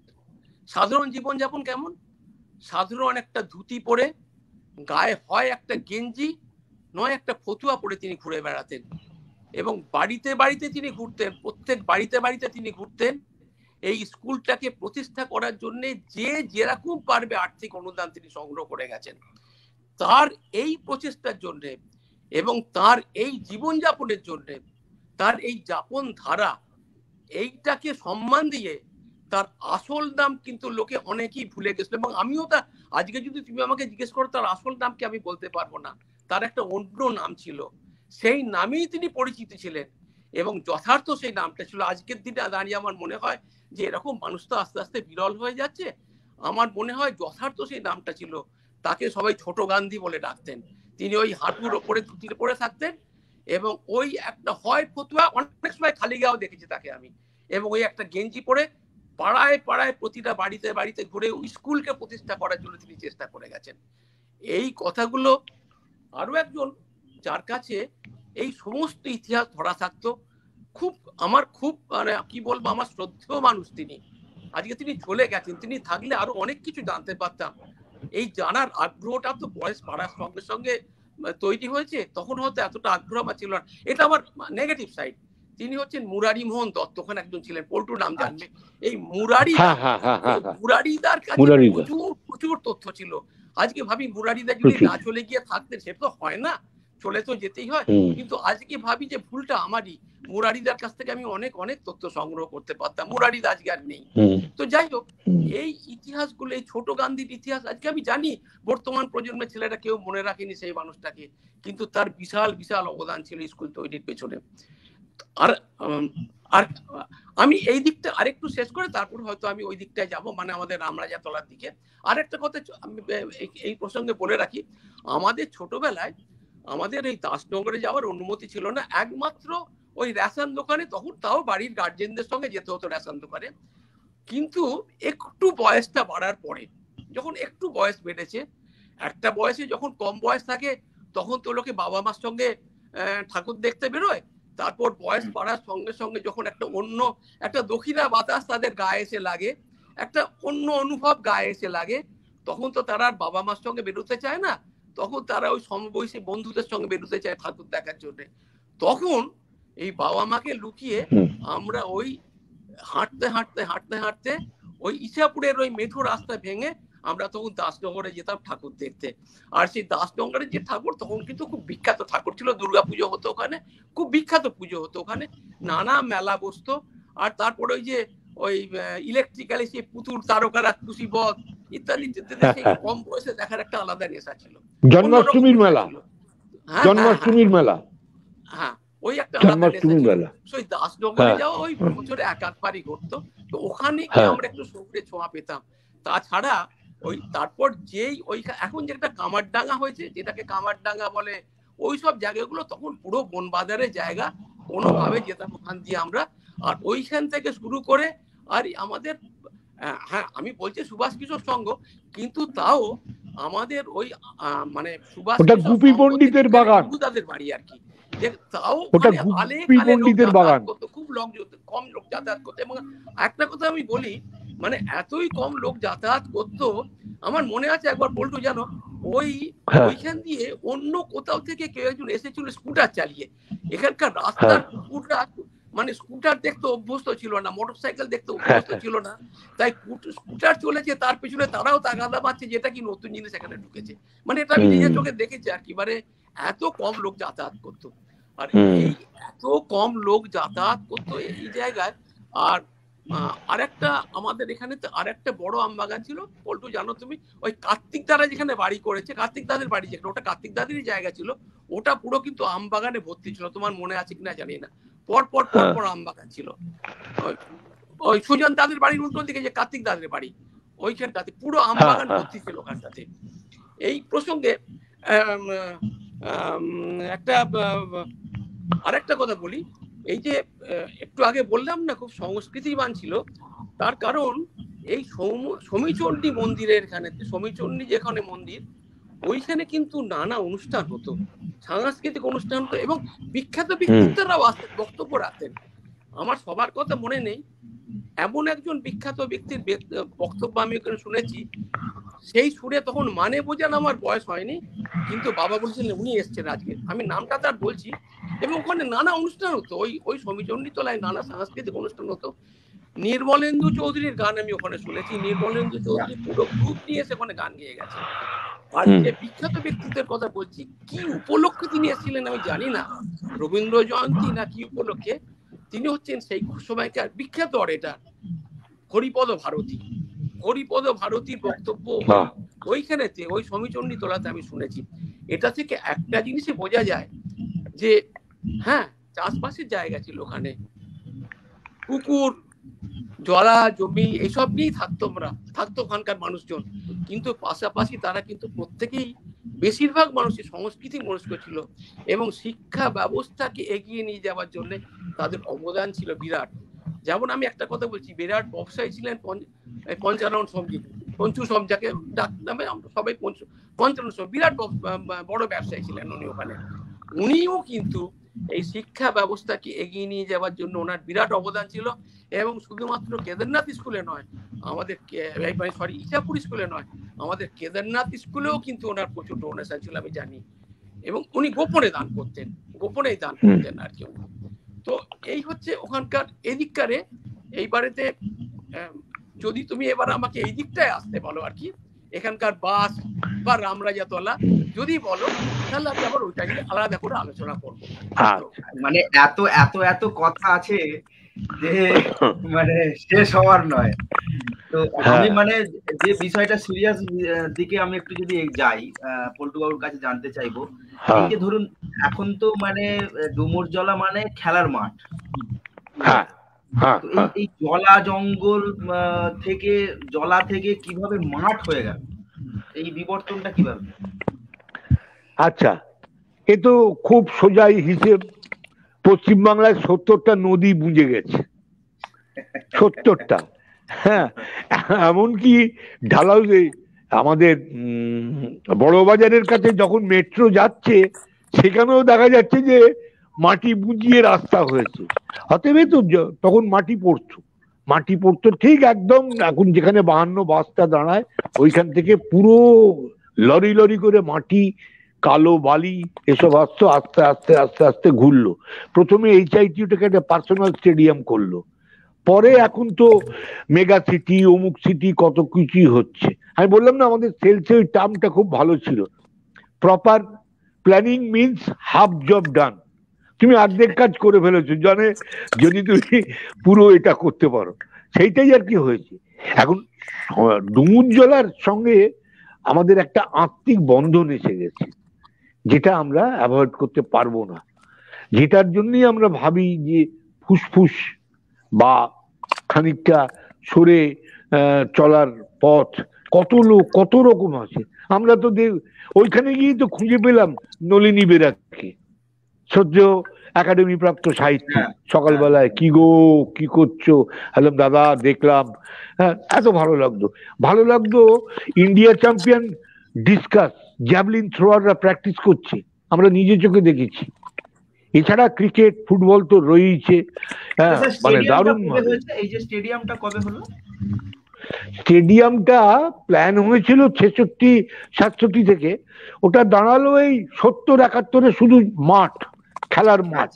সাধারণ জীবনযাপন কেমন? সাধারণ একটা ধুতি পরে, গায়ে হয় একটা গেঞ্জি, নয় একটা ফতুয়া পরে তিনি ঘুরে বেড়াতেন, এবং বাড়িতে বাড়িতে তিনি ঘুরতেন, প্রত্যেক বাড়িতে বাড়িতে তিনি ঘুরতেন। এই স্কুলটাকে প্রতিষ্ঠা করার জন্য যে যেরকম পারবে আর্থিক অনুদান তিনি সংগ্রহ করে গেছেন। তার এই প্রচেষ্টার জন্য এবং তার এই জীবনযাপনের জন্য, তার এই যাপন ধারা, এইটাকে সম্মান দিয়ে তার আসল নাম কিন্তু লোকে অনেকেই ভুলে গেছিল। এবং আমিও তা, আজকে যদি তুমি আমাকে জিজ্ঞেস করো তার আসল নাম কি, আমি বলতে পারবো না। তার একটা অন্য নাম ছিল, সেই নামেই তিনি পরিচিত ছিলেন, এবং যথার্থ সেই নামটা ছিল। আজকের দিনে দাঁড়িয়ে আমার মনে হয় যে এরকম মানুষ তো আস্তে আস্তে বিরল হয়ে যাচ্ছে। আমার মনে হয় যথার্থ সেই নামটা ছিল, তাকে সবাই ছোট গান্ধী বলে ডাকতেন। তিনি ওই হাঁটুর ওপরে ধুতির পরে থাকতেন, এবং ওই একটা হয় ফতুয়া, অনেক সময় খালি গাও দেখেছি তাকে আমি, এবং ওই একটা গেঞ্জি পরে পাড়ায় পাড়ায় প্রতিটা বাড়িতে বাড়িতে ঘুরে স্কুলকে প্রতিষ্ঠা করার জন্য তিনি চেষ্টা করে গেছেন। এই কথাগুলো আরো একজন যার কাছে এই সমস্ত ইতিহাস ধরা থাকতো, আমার খুব মানে কি বলবো, আমার শ্রদ্ধেয় মানুষ তিনি। আজকে তিনি চলে গেছেন, তিনি থাকলে আরো অনেক কিছু জানতে পারতাম। এই জানার আগ্রহটা তো বয়স বাড়ার সঙ্গে সঙ্গে তৈরি হয়েছে, তখন হয়তো এতটা আগ্রহ আমার ছিল না। এটা আমার নেগেটিভ সাইড। তিনি হচ্ছেন মুরারি মোহন দত্ত, ওখানে একজন ছিলেন, পল্টু নাম জানবে। এই মুরারিদার কাছে প্রচুর তথ্য ছিল। আজকে ভাবি মুরারিদা যদি না চলে গিয়ে থাকতেন, সেটা তো হয় না, চলে তো যেতেই হয়, কিন্তু আজকে ভাবি যে ভুলটা আমারই, মুরারিদার কাছ থেকে আমি অনেক অনেক তথ্য সংগ্রহ করতে পারতাম। মুরারিদা আজকে আর নেই। তো যাই হোক, এই ইতিহাসগুলো, এই ছোট গান্ধীর ইতিহাস আজকে আমি জানি বর্তমান প্রজন্মের ছেলেরা কেউ মনে রাখেনি সেই মানুষটাকে, কিন্তু তার বিশাল বিশাল অবদান ছিল স্কুল তৈরির পেছনে। আর আর আমি এই দিকটা আরেকটু শেষ করে তারপর হয়তো আমি ওই দিকটায় যাব, মানে আমাদের রামরাজা তলার দিকে। আরেকটা কথা আমি এই প্রসঙ্গে বলে রাখি, আমাদের ছোটবেলায় আমাদের এই দাসনগরে যাওয়ার অনুমতি ছিল না, একমাত্র ওই রেশন দোকানে, তখন তাও বাড়ির গার্জেনদের সঙ্গে যেতে হতো রেশন দোকানে। কিন্তু একটু বয়সটা বাড়ার পরে, যখন একটু বয়স বেড়েছে, একটা বয়সে যখন কম বয়স থাকে তখন তো লোকে বাবা মার সঙ্গে ঠাকুর দেখতে বেরোয়, তারপর বয়স বাড়ার সঙ্গে সঙ্গে যখন একটা দক্ষিণা বাতাস তাদের গায়ে এসে লাগে, একটা অন্য অনুভব গায়ে এসে লাগে, তখন তো তারা আর বাবা মার সঙ্গে বেরোতে চায় না, তখন তারা ওই সমবয়সী বন্ধুদের সঙ্গে বেরোতে চায় ঠাকুর দেখার জন্য। তখন এই বাবা মাকে লুকিয়ে আমরা ওই হাঁটতে হাঁটতে হাঁটতে হাঁটতে ওই ইছাপুরের ওই মেঠো রাস্তা ভেঙে আমরা তখন দাসনগরে যেতাম ঠাকুর দেখতে। আর সেই দাসনগরের যে ঠাকুর তখন কিন্তু খুব বিখ্যাত ঠাকুর ছিল, দুর্গাপুজো হতো ওখানে, খুব বিখ্যাত পুজো হতো ওখানে, নানা মেলা বসতো। আর তারপরে ওই যে ওই ইলেকট্রিক্যালি সেই পুতুল তারকারা খুশিবধ ইত্যাদি কম বয়সে দেখার একটা আলাদা নেশা ছিল। জন্মাষ্টমীর মেলা, জন্মাষ্টমীর মেলা, হ্যাঁ ওই একটা আলাদা নেশা ছিল। ওই দাসনগরে যাওয়া ওই বছরে একাধবারই ঘটতো, তো ওখানে গিয়ে আমরা একটু শহুরে ছোঁয়া পেতাম। তাছাড়া ওই তারপর যেই ওই এখন যেটা কামারডাঙ্গা হয়েছে, যেটাকে কামারডাঙ্গা বলে, ওই সব জায়গাগুলো তখন পুরো বনবাজারের জায়গা, কোনোভাবে যেতাম ওখান দিয়ে আমরা। আর ওইখান থেকে শুরু করে আর আমাদের, হ্যাঁ আমি বলছি সুভাষ কিশোর সংঘ, কিন্তু তাও আমাদের ওই মানে সুভাষ গুপি পণ্ডিতের বাগান, তাদের বাড়ি আর কি, তাও খুব লোক, কম লোক যাতায়াত করতো। এবং একটা কথা আমি বলি, মানে এতই কম লোক যাতায়াত করতো, আমার মনে আছে একবার পল্টু জানো, ওইখান দিয়ে অন্য কোথাও থেকে কেউ একজন এসেছিল স্কুটার চালিয়ে, এখানকার রাস্তার কুকুররা মানে স্কুটার দেখতে অভ্যস্ত ছিল না, মোটরসাইকেল দেখতে অভ্যস্ত ছিল না, তাই স্কুটার চলেছে তার পিছনে তারাও তাগাদা পাচ্ছে যেটা কি নতুন জিনিস এখানে ঢুকেছে। মানে এটা আমি নিজের চোখে দেখেছি আর কি, মানে এত কম লোক যাতায়াত করতো। আর এই এত কম লোক যাতায়াত করতো এই জায়গায়। আর আরেকটা আমাদের এখানে তো আরেকটা বড় আম বাগান ছিল, পল্টু জানো তুমি, ওই কার্তিক দাদা যেখানে বাড়ি করেছে, কার্তিক দাদের বাড়ি যেখানে, ওটা কার্তিক দাদেরই জায়গা ছিল, ওটা পুরো কিন্তু আম বাগানে ভর্তি ছিল, তোমার মনে আছে কিনা জানি না, পর পর পর পর আম বাগান ছিল। ওই সুজন দাদের বাড়ির উল্টো দিকে যে কার্তিক দাদের বাড়ি, ওইখানটাতে পুরো আম বাগান ভর্তি ছিল ওখানটাতে। এই প্রসঙ্গে আরেকটা কথা বলি, এই যে একটু আগে বললাম না খুব সংস্কৃতিবান ছিল, তার কারণ এই সমীচণ্ডী মন্দিরের এখানে, সমীচণ্ডী যেখানে মন্দির, ওইখানে কিন্তু নানা অনুষ্ঠান হতো, সাংস্কৃতিক অনুষ্ঠান হতো, এবং বিখ্যাত ব্যক্তিত্বরাও আসতেন, বক্তব্য রাখতেন। আমার সবার কথা মনে নেই, এমন একজন বিখ্যাত ব্যক্তির বক্তব্য আমি ওখানে শুনেছি, সেই সুরে তখন মানে বোঝান আমার বয়স হয়নি, কিন্তু বাবা বলছিলেন উনি এসছেন আজকে, আমি নামটা তার বলছি। এবং ওখানে নানা অনুষ্ঠান হতো, ওই সমীচণ্ডী তলায় নানা সাংস্কৃতিক অনুষ্ঠান হতো। নির্মলেন্দু চৌধুরীর গান আমি ওখানে শুনেছি, নির্মলেন্দু চৌধুরী পুরো গ্রুপ নিয়ে সেখানে গান গেয়ে গেছে। আর যে বিখ্যাত ব্যক্তিত্বের কথা বলছি, কি উপলক্ষে তিনি এসেছিলেন আমি জানি না, রবীন্দ্র জয়ন্তী না কি উপলক্ষে, তিনি হচ্ছেন সেই সময়কার বিখ্যাত অরেটার হরিপদ ভারতী। হরিপদ ভারতীর বক্তব্য ওইখানেতে, ওই সমীচণ্ডী তোলাতে আমি শুনেছি। এটা থেকে একটা জিনিসই বোঝা যায় যে হ্যাঁ, চাষবাসের জায়গা ছিল ওখানে, পুকুর, জলা জমি এইসব নিয়েই থাকতো ওখানকার মানুষজন, কিন্তু পাশাপাশি তারা কিন্তু প্রত্যেকেই, বেশিরভাগ মানুষই সংস্কৃতি মনস্ক ছিল, এবং শিক্ষা ব্যবস্থাকে এগিয়ে নিয়ে যাওয়ার জন্য তাদের অবদান ছিল বিরাট। যেমন আমি একটা কথা বলছি, বিরাট ব্যবসায়ী ছিলেন পঞ্চানন সঙ্গীত, পঞ্চু সম, যাকে নামে সবাই পঞ্চানন সম, বিরাট বড় ব্যবসায়ী ছিলেন উনি ওখানে। উনিও কিন্তু এই শিক্ষা ব্যবস্থাকে এগিয়ে নিয়ে যাওয়ার জন্য ওনার বিরাট অবদান ছিল। এবং শুধুমাত্র কেদারনাথ স্কুলে নয়, আমাদের ইছাপুর স্কুলে নয়, আমাদের কেদারনাথ স্কুলেও কিন্তু ওনার প্রচুর ডোনেশন ছিল আমি জানি। এবং উনি গোপনেই দান করতেন আর কি। তো এই হচ্ছে ওখানকার এদিককারে। এইবারেতে যদি তুমি এবার আমাকে এই দিকটায় আসতে বলো আর কি, এখানকার বাস বা রামরাজাতলা যদি বলো, তাহলে আমি আবার ওইটা নিয়ে আলাদা করে আলোচনা করবো। মানে এত এত এত কথা আছে যে মানে শেষ হওয়ার নয়। তো আমি মানে যে বিষয়টা সিরিয়াস দিকে আমি একটু যদি যাই, পল্টু বাবুর কাছে জানতে চাইবো, এই যে ধরুন এখন তো মানে ডুমুরজলা মানে খেলার মাঠ, তো এই জলা জঙ্গল থেকে জলা থেকে কিভাবে মাঠ হয়ে গেল, এই বিবর্তনটা কিভাবে? আচ্ছা, এ তো খুব সোজাই হিসেব। পশ্চিমবাংলায় 70টা নদী বুঝে গেছে, 70টা। হ্যাঁ, এমনকি ঢালাউয়ে আমাদের বড় বাজারের কাছে যখন মেট্রো যাচ্ছে সেখানেও দেখা যাচ্ছে যে মাটি বুঝিয়ে রাস্তা হয়েছে। অতএব তো তখন মাটি পড়তো ঠিক একদম এখন যেখানে 52 বাসটা দাঁড়ায় ওইখান থেকে পুরো লরি লরি করে মাটি, কালো বালি এসব আসতো, আস্তে আস্তে আস্তে আস্তে ঘুরলো। প্রথমে HIT-টাকে একটা পার্সোনাল স্টেডিয়াম করলো, পরে এখন তো মেগা সিটি, অমুক সিটি, কত কিছুই হচ্ছে। আমি বললাম না আমাদের সেলসে ওই টার্মটা খুব ভালো ছিল, proper planning means half job ডান। তুমি অর্ধেক কাজ করে ফেলেছো জানে, যদি তুমি পুরো এটা করতে পারো। সেইটাই আর কি হয়েছে। এখন ডুমুরজলার সঙ্গে আমাদের একটা আত্মিক বন্ধন এসে গেছে, যেটা আমরা অ্যাভয়েড করতে পারবো না, যেটার জন্যই আমরা ভাবি যে ফুসফুস বা খানিকটা সরে চলার পথ, কত লোক কত রকম আছে। আমরা তো ওইখানে গিয়ে তো খুঁজে পেলাম নলিনী বেরাকে, সদ্য একাডেমি প্রাপ্ত সাহিত্যিক। সকালবেলায় কি গো কি করছো, হ্যালো দাদা দেখলাম, হ্যাঁ এত ভালো লাগতো। ইন্ডিয়া চ্যাম্পিয়ন ডিসকাস জ্যাভলিন থ্রোয়াররা প্র্যাকটিস করছে, আমরা নিজে চোখে দেখেছি। এছাড়া ক্রিকেট ফুটবল তো রয়েছে। হ্যাঁ, মানে দারুণ। এই যে স্টেডিয়ামটা কবে হলো? স্টেডিয়ামটা প্ল্যান হয়েছিল 66-67 থেকে, ওটা দাঁড়ালো এই 70-71 শুধু মাঠ, খেলার মাঠ।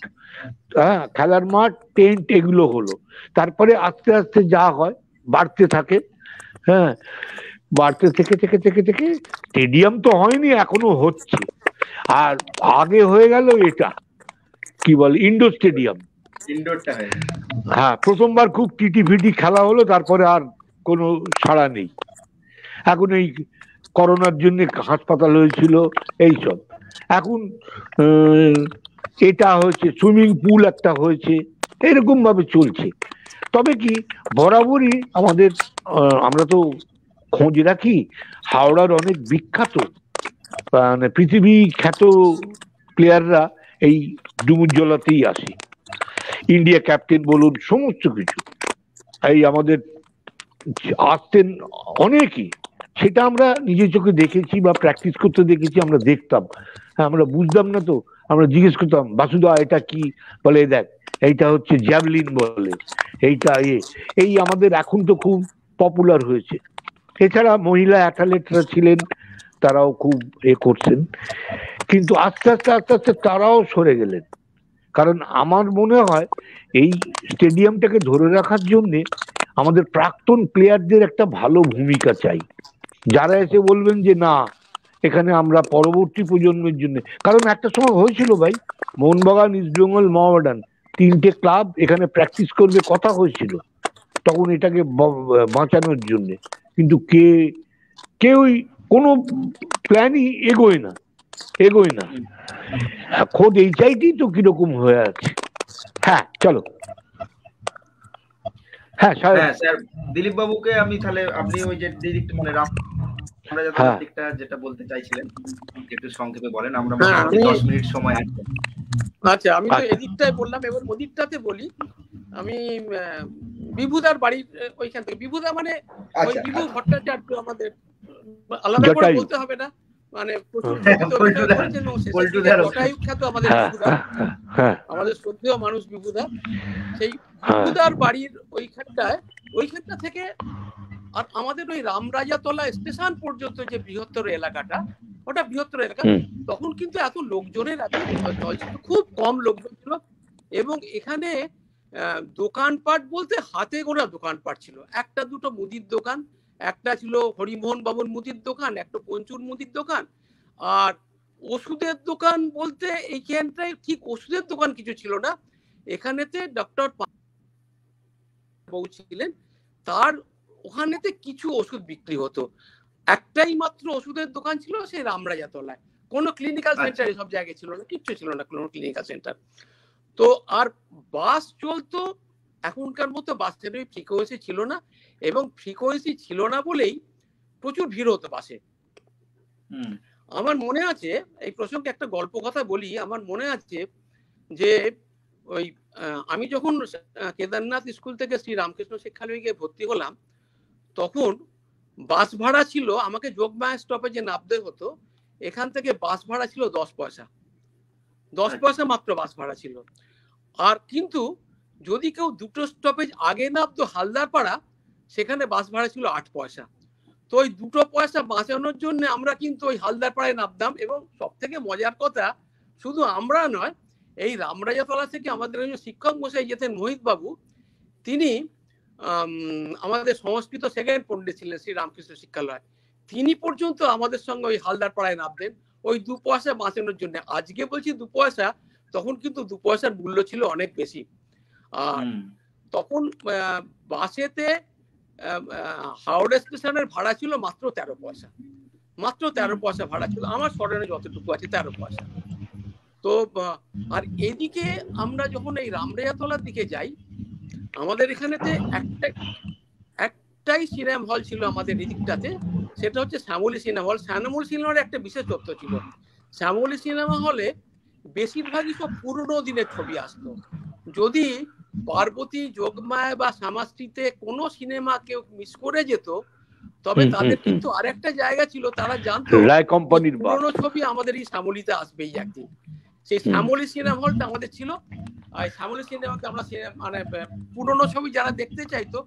হ্যাঁ, খেলার মাঠ, টেন্ট এগুলো হলো। তারপরে আস্তে আস্তে যা হয় বাড়তে থাকে। হ্যাঁ, বাড়তে থেকে থেকে থেকে থেকে স্টেডিয়াম তো হয়নি, এখনো হচ্ছে। আর আগে হয়ে গেল এটা কি বলে ইন্ডোর স্টেডিয়াম। হ্যাঁ, প্রথমবার খুব টিটি খেলা হলো, তারপরে আর কোনো সাড়া নেই। এখন এই করোনার জন্য হাসপাতাল হয়েছিল এইসব, এখন এটা হয়েছে, সুইমিং পুল একটা হয়েছে, এরকম ভাবে চলছে। তবে কি বরাবরই আমাদের আমরা তো খোঁজ রাখি, হাওড়ার অনেক বিখ্যাত মানে পৃথিবী খ্যাত প্লেয়াররা এই ডুমুরজলাতেই আসে। ইন্ডিয়া ক্যাপ্টেন বলুন, সমস্ত কিছু এই আমাদের আসতেন অনেকেই। সেটা আমরা নিজের চোখে দেখেছি বা প্র্যাকটিস করতে দেখেছি, আমরা দেখতাম। হ্যাঁ, আমরা বুঝতাম না তো আমরা জিজ্ঞেস করতাম, বাসুদা এটা কি? বলে দেখ এইটা হচ্ছে জ্যাভলিন বলে, এইটা এই আমাদের এখন তো খুব পপুলার হয়েছে। এছাড়া মহিলা অ্যাথলেটরা ছিলেন, তারাও খুব করছেন, কিন্তু আস্তে আস্তে আস্তে আস্তে তারাও সরে গেলেন। কারণ আমার মনে হয় এই স্টেডিয়ামটাকে ধরে রাখার জন্য আমাদের প্রাক্তন প্লেয়ারদের একটা ভালো ভূমিকা চাই, যারা এসে বলবেন যে না এখানে আমরা পরবর্তী প্রজন্মের জন্য। কারণ একটা সময় হয়েছিল ভাই, মোহনবাগান, ইস্টবেঙ্গল, মোহামেডান 3টে ক্লাব এখানে প্র্যাকটিস করবে কথা হয়েছিল তখন এটাকে বাঁচানোর জন্য, কিন্তু কেউই কোনো প্ল্যানই এগোয় না। খোদ HIT তো কিরকম হয়ে আছে। হ্যাঁ চলো। হ্যাঁ স্যার, দিলীপ বাবুকে আমি তাহলে, আপনি ওই যে দিকটা মানে দিকটা যেটা বলতে চাইছিলেন একটু সংক্ষেপে বলেন, আমরা 10 মিনিট সময় আছে। আচ্ছা, আমি তো এদিকটাই বললাম, এবার ওদিকটাতে বলি। আমি বিভুদার বাড়ির ওইখান থেকে, বিভুদা মানে ওই বিভু ভট্টাচার্য, আমাদের আলাদা করে বলতে হবে না, মানে আমাদের শ্রদ্ধেয় মানুষ বিভুদা। সেই বিভুদার বাড়ির ওইখানটা থেকে আর আমাদের ওই রামরাজাতলা স্টেশন পর্যন্ত যে বৃহত্তর এলাকাটা, ওটা বৃহত্তর এলাকা। তখন কিন্তু এত লোকজনের খুব কম লোকজন ছিল, এবং এখানে দোকানপাট বলতে হাতে গোনা দোকানপাট ছিল, একটা দুটো মুদির দোকান, একটা ছিল হরিমোহন বাবুর মুদির দোকান, একটা পঞ্চুর মুদির দোকান, আর ওষুধের দোকান বলতে এইখানটায় ঠিক ওষুধের দোকান কিছু ছিল না। এখানেতে ডক্টর বাবু ছিলেন, তার ওখানেতে কিছু ওষুধ বিক্রি হতো, একটাই মাত্র ওষুধের দোকান ছিল সেই রামরাজাতলায়, কোনো ক্লিনিক্যাল সেন্টার এসব জায়গায় ছিল না, কিচ্ছু ছিল না কোনো ক্লিনিক্যাল সেন্টার। তো আর বাস চলতো এখনকার মতো বাসের ওই ফ্রিকোয়েন্সি ছিল না, এবং ফ্রিকোয়েন্সি ছিল না বলেই প্রচুর ভিড় হতো বাসে। আমার মনে আছে, এই প্রসঙ্গে একটা গল্প কথা বলি, আমার মনে আছে যে ওই আমি যখন কেদারনাথ স্কুল থেকে শ্রী রামকৃষ্ণ শিক্ষালয়ে গিয়ে ভর্তি হলাম, তখন বাস ভাড়া ছিল, আমাকে যোগমায়া স্টপেজে নামতে হতো, এখান থেকে বাস ভাড়া ছিল 10 পয়সা, 10 পয়সা মাত্র বাস ভাড়া ছিল। আর কিন্তু যদি কেউ দুটো স্টপেজ আগে নামতো হালদারপাড়া, সেখানে বাস ভাড়া ছিল 8 পয়সা। তো ওই 2 পয়সা বাঁচানোর জন্য আমরা কিন্তু ওই হালদারপাড়ায় নামতাম। এবং সব থেকে মজার কথা, শুধু আমরা নয়, এই রামরাজাতলা থেকে আমাদের শিক্ষক মশাই যেতেন মোহিত বাবু, তিনি আমাদের সংস্কৃত সেকেন্ড পণ্ডিত ছিলেন শ্রী রামকৃষ্ণ শিক্ষালয়, তিনি পর্যন্ত আমাদের সঙ্গে ওই হালদারপাড়ায় নামতেন ওই 2 পয়সা বাঁচানোর জন্য। আজকে বলছি 2 পয়সা, তখন কিন্তু 2 পয়সার মূল্য ছিল অনেক বেশি। আর তখন বাসেতে হাওড়া স্টেশনের ভাড়া ছিল মাত্র 13 পয়সা, মাত্র 13 পয়সা ভাড়া ছিল, আমার স্মরণে যতটুকু আছে 13 পয়সা। তো আর এদিকে আমরা যখন এই রামরাজাতলার দিকে যাই, আমাদের এখানেতে একটাই সিনেমা হল ছিল আমাদের এদিকটাতে, সেটা হচ্ছে শ্যামলী সিনেমা হল। শ্যামলী সিনেমার একটা বিশেষত্ব ছিল, শ্যামলী সিনেমা হলে বেশিরভাগই সব পুরনো দিনের ছবি আসতো। যদি পার্বতী, যোগমায়া বা শ্যামাশ্রীতে কোনো সিনেমা কেউ মিস করে যেত, তবে তাদের কিন্তু আরেকটা জায়গা ছিল, তারা জানতো রায় কোম্পানির পুরনো ছবি আমাদের এই শ্যামলীতে আসবেই একদিন। সেই শ্যামলী সিনেমা হলটা আমাদের ছিল। আর শ্যামলী সিনেমাতে আমরা মানে পুরনো ছবি যারা দেখতে চাইতো,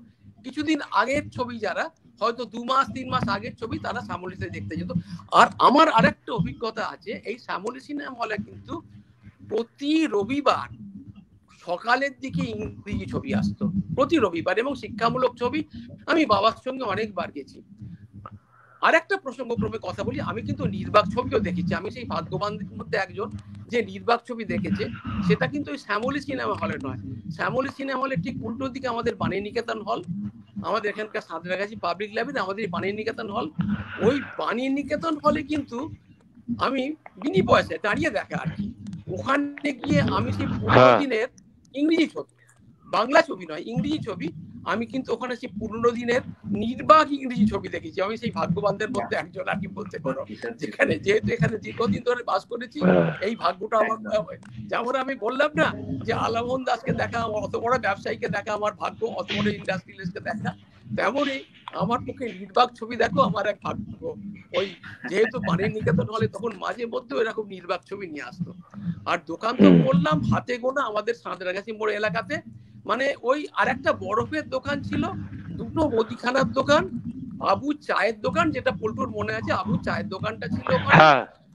কিছুদিন আগের ছবি যারা হয়তো 2 মাস 3 মাস আগের ছবি, তারা শ্যামলীতে দেখতে যেত। আর আমার আরেকটা অভিজ্ঞতা আছে, এই শ্যামলী সিনেমা হলে কিন্তু প্রতি রবিবার সকালের দিকে ইংরেজি ছবি আসতো, প্রতি রবিবার, এবং শিক্ষামূলক ছবি। আমি বাবার সঙ্গে অনেকবার গেছি। আর একটা প্রসঙ্গক্রমে কথা বলি, আমি কিন্তু নির্বাক ছবিও দেখেছি। আমি সেই ভাগ্যবানদের মধ্যে একজন যে নির্বাক ছবি দেখেছে। সেটা কিন্তু ওই শ্যামলী সিনেমা হলে নয়, শ্যামলী সিনেমা হলে ঠিক উল্টো দিকে আমাদের বাণীনিকেতন হল, আমাদের এখানকার সাঁতরাগাছি পাবলিক লাইব্রেরি, আমাদের বাণীনিকেতন হল। ওই বাণীনিকেতন হলে কিন্তু আমি বিনি পয়সায় দাঁড়িয়ে দেখা আর কি, ওখানে গিয়ে আমি সেই পুরোনো দিনের ইংরেজি ছবি, বাংলা ছবি নয়, ইংরেজি ছবি, আমি কিন্তু ওখানে সেই পুরোনো দিনের নির্বাক ইংরেজি ছবি দেখেছি। আমি সেই ভাগ্যবানদের মধ্যে একজন আর কি বলতে পারো, যেখানে যেহেতু এখানে দীর্ঘদিন ধরে বাস করেছি, এই ভাগ্যটা আমার। যেমন আমি বললাম না যে আলামোহন দাসকে দেখা, অত বড় ব্যবসায়ীকে দেখা আমার ভাগ্য, অত বড় ইন্ডাস্ট্রিয়ালিস্টকে দেখা, তেমনই আমার পক্ষে নির্বাক ছবি দেখো আমার এক ভাগ্য। ওই যেহেতু বাণীনিকেতন হলে তখন মাঝে মধ্যে এরকম নির্বাক ছবি নিয়ে আসতো। আর দোকান তো বললাম হাতে গোনা আমাদের সাঁতরাগাছি মোড় এলাকাতে। মানে ওই আরেকটা বরফের দোকান ছিল, দুটো মুদিখানার দোকান, আবু চায়ের দোকান, যেটা পল্টুর মনে আছে, আবু চায়ের দোকানটা ছিল।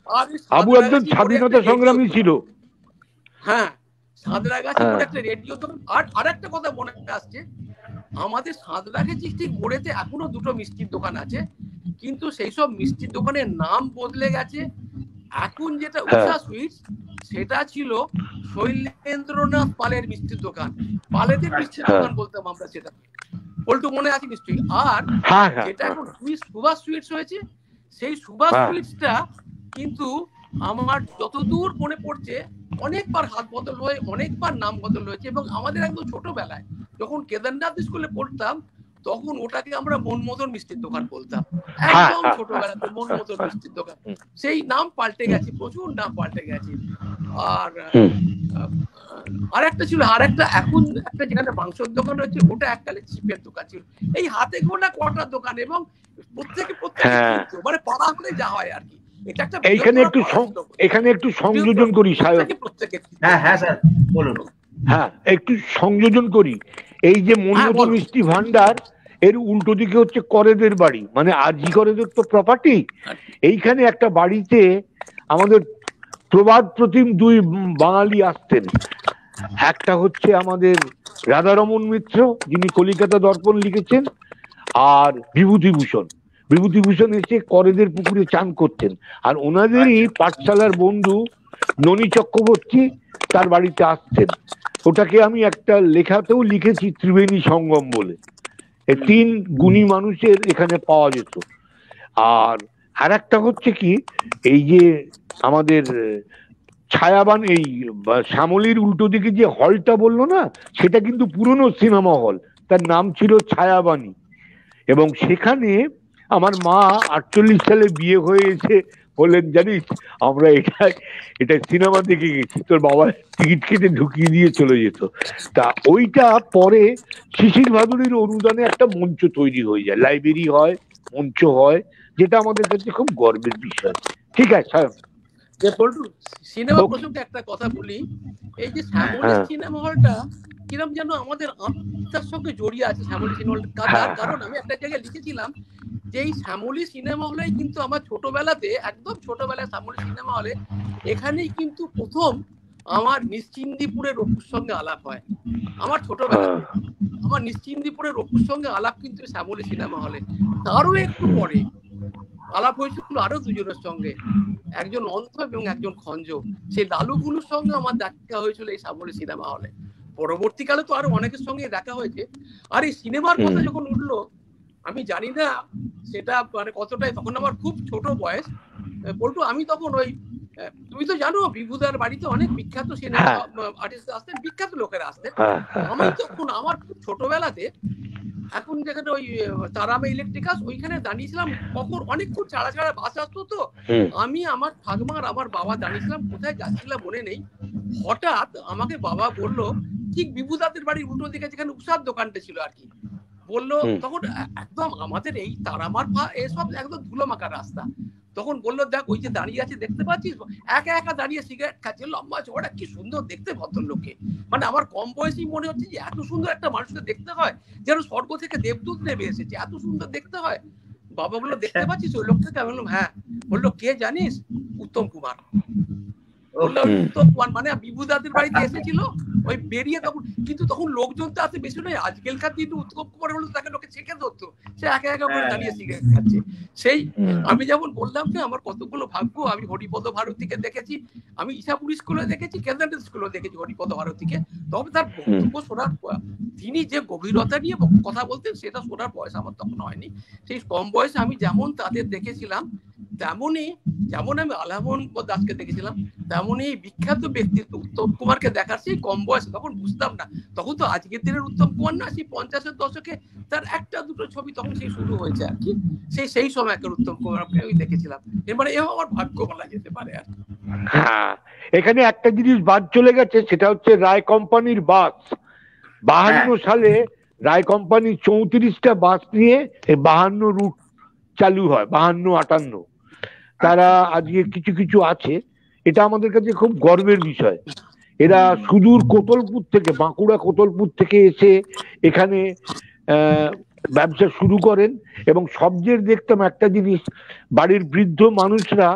আর আবু একজন স্বাধীনতা সংগ্রামী ছিল। হ্যাঁ, সাঁতরাগাছি মোড়ে একটা রেডিও দোকান। আর আরেকটা কথা মনে আসছে, আমাদের সাঁতরাগাছি ঠিক মোড়েতে এখনো দুটো মিষ্টির দোকান আছে, কিন্তু সেই সব মিষ্টির দোকানের নাম বদলে গেছে। এখন যেটা উষা সুইটস, সেটা ছিল শৈলেন্দ্রনাথ পালের মিষ্টির দোকান, পালেদের মিষ্টির দোকান বলতাম আমরা সেটা, পল্টু মনে আছে নিশ্চয়ই। আর যেটা এখন সুভাষ সুইটস হয়েছে, সেই সুভাষ সুইটসটা কিন্তু আমার যতদূর মনে পড়ছে অনেকবার হাত বদল হয়ে অনেকবার নাম বদল হয়েছে। এবং আমাদের একদম ছোটবেলায় যখন কেদারনাথ স্কুলে পড়তাম, তখন ওটাকে আমরা মন মতন মিষ্টির দোকান বলতাম, একদম ছোটবেলাতে মন মতন মিষ্টির দোকান। সেই নাম পাল্টে গেছে, প্রচুর নাম পাল্টে গেছে। আর একটা ছিল, আর একটা এখন একটা যেখানে মাংসের দোকান রয়েছে, ওটা এককালে চিপের দোকান ছিল। এই হাতে গোনা কটা দোকান, এবং প্রত্যেকে মানে পাড়া করে যা হয় আর কি। এটা একটা এখানে একটু সংযোজন করি একটু সংযোজন করি। এই যে মনমতো মিষ্টি ভান্ডার, এর উল্টো দিকে হচ্ছে করেদের বাড়ি, মানে আরজি করেদের তো প্রপার্টি। এইখানে একটা বাড়িতে আমাদের প্রবাদ প্রতিম 2 বাঙালি আসতেন, একটা হচ্ছে আমাদের রাধারমন মিত্র, যিনি কলিকাতা দর্পণ লিখেছেন, আর বিভূতিভূষণ। বিভূতিভূষণ এসে করেদের পুকুরে চান করতেন, আর ওনাদেরই পাঠশালার বন্ধু ননী চক্রবর্তী তার বাড়িতে আসতেন। ওটাকে আমি একটা লেখাতেও লিখেছি, ত্রিবেণী সঙ্গম বলে। তিন গুণী মানুষের এখানে পাওয়া যেত। আর একটা হচ্ছে কি, এই যে আমাদের ছায়াবান, এই শ্যামলীর উল্টো দিকে যে হলটা বললো না, সেটা কিন্তু পুরনো সিনেমা হল, তার নাম ছিল ছায়াবানী। এবং সেখানে আমার মা 48 সালে বিয়ে হয়ে এসে বললেন, জানিস আমরা এটা সিনেমা দেখে গেছি, তোর বাবা টিকিট কেটে ঢুকিয়ে দিয়ে চলে যেত। তা ওইটা পরে শিশির ভাদুরীর অনুদানে একটা মঞ্চ তৈরি হয়ে যায়, লাইব্রেরি হয়, মঞ্চ হয়, যেটা আমাদের কাছে খুব গর্বের বিষয়। ঠিক আছে, সিনেমা প্রসঙ্গে একটা কথা বলি, এই যে শ্যামলী সিনেমা হলটা কিরম যেন আমাদের আত্মার সঙ্গে জড়িয়ে আছে শ্যামলী সিনেমা হল। তার কারণ আমি একটা জায়গায় লিখেছিলাম যে এই শ্যামলী সিনেমা হলে কিন্তু আমার ছোটবেলাতে, একদম ছোটবেলায় শ্যামলী সিনেমা হলে এখানেই কিন্তু প্রথম আমার নিশ্চিন্দিপুরের রঘুর সঙ্গে আলাপ হয়। আমার ছোটবেলাতে আমার নিশ্চিন্দিপুরের রঘুর সঙ্গে আলাপ কিন্তু শ্যামলী সিনেমা হলে। তারও একটু পরে আলাপ হয়েছিল আরো দুজনের সঙ্গে, একজন অন্ধ এবং একজন খঞ্জ। সেই লালুগুলোর সঙ্গে আমার দেখা হয়েছিল এই শ্যামলী সিনেমা হলে। পরবর্তীকালে তো আরো অনেকের সঙ্গে দেখা হয়েছে। আর এই সিনেমার কথা যখন উঠলো, আমি জানি না সেটা মানে কতটাই, তখন আমার খুব ছোট বয়স বলতো। আমি তখন ওই, তুমি তো জানো বিভুদার বাড়িতে অনেক বিখ্যাত সিনেমা আর্টিস্ট আসতেন, বিখ্যাত লোকেরা আসতেন। আমি তখন আমার খুব ছোটবেলাতে, এখন যেখানে ওই তারামে ইলেকট্রিকাস, ওইখানে দাঁড়িয়েছিলাম, কখন অনেকক্ষণ ছাড়া ছাড়া বাস আসতো, তো আমি, আমার ঠাকুমার, আমার বাবা দাঁড়িয়েছিলাম, কোথায় যাচ্ছিলাম মনে নেই। হঠাৎ আমাকে বাবা বললো, ঠিক বিভুদাদের বাড়ির উল্টো দিকে যেখানে উষার দোকানটা ছিল আর কি, বললো তখন একদম আমাদের এই তারামার এসব একদম ধুলো মাখা রাস্তা। তখন বললো, দেখ ওই যে দাঁড়িয়ে আছে দেখতে পাচ্ছিস, একা একা দাঁড়িয়ে সিগারেট খাচ্ছে, লম্বা চওড়া, কি সুন্দর দেখতে ভদ্রলোককে। মানে আমার কম বয়সী মনে হচ্ছে যে এত সুন্দর একটা মানুষকে দেখতে হয়, যেন স্বর্গ থেকে দেবদূত নেমে এসেছে, এত সুন্দর দেখতে হয়। বাবা বললো, দেখতে পাচ্ছিস ওই লোকটাকে? আমি বললাম হ্যাঁ। বললো, কে জানিস? উত্তম কুমার। বললো উত্তম কুমার মানে বিভুদাদের বাড়িতে এসেছিল, ওই বেরিয়ে তখন, কিন্তু তখন লোকজন তো আসতে বেশি নয়, আজকালকার দিনে উত্তম কুমার হলো তাকে লোকে ছেঁকে ধরতো, সে একা একা করে দাঁড়িয়ে সিগারেট খাচ্ছে। সেই আমি যেমন বললাম যে আমার কতগুলো ভাগ্য, আমি হরিপদ ভারতীকে দেখেছি, আমি ঈশাপুর স্কুলে দেখেছি, কেন্দ্রীয় স্কুলে দেখেছি হরিপদ ভারতীকে। তবে তার বক্তব্য শোনার, তিনি যে গভীরতা নিয়ে কথা বলতেন সেটা শোনার বয়স আমার তখন হয়নি। সেই কম বয়সে আমি যেমন তাদের দেখেছিলাম, তেমনই যেমন আমি আলামন দাসকে দেখেছিলাম, তেমনই বিখ্যাত ব্যক্তিত্ব উত্তম কুমারকে দেখার সেই কম বয়সে, তখন বুঝতাম না, তখন তো আজকের দিনের উত্তম কুমার না, সেই 50-এর দশকে তার একটা দুটো ছবি তখন সেই শুরু হয়েছে আর কি। সেই সময়কার উত্তম কুমারকে আমি দেখেছিলাম। এবারে এও আমার ভাগ্য বলা যেতে পারে আর। হ্যাঁ, এখানে একটা জিনিস বাদ চলে গেছে, সেটা হচ্ছে রায় কোম্পানির বাস। 52 সালে রায় কোম্পানি 34টা বাস নিয়ে 52 রুট চালু হয়, 52-58। তারা আজকে কিছু কিছু আছে, এটা আমাদের কাছে খুব গর্বের বিষয়। এরা সুদূর কোতলপুর থেকে, বাঁকুড়া কোতলপুর থেকে এসে এখানে ব্যবসা শুরু করেন। এবং সবচেয়ে দেখতাম একটা জিনিস, বাড়ির বৃদ্ধ মানুষরা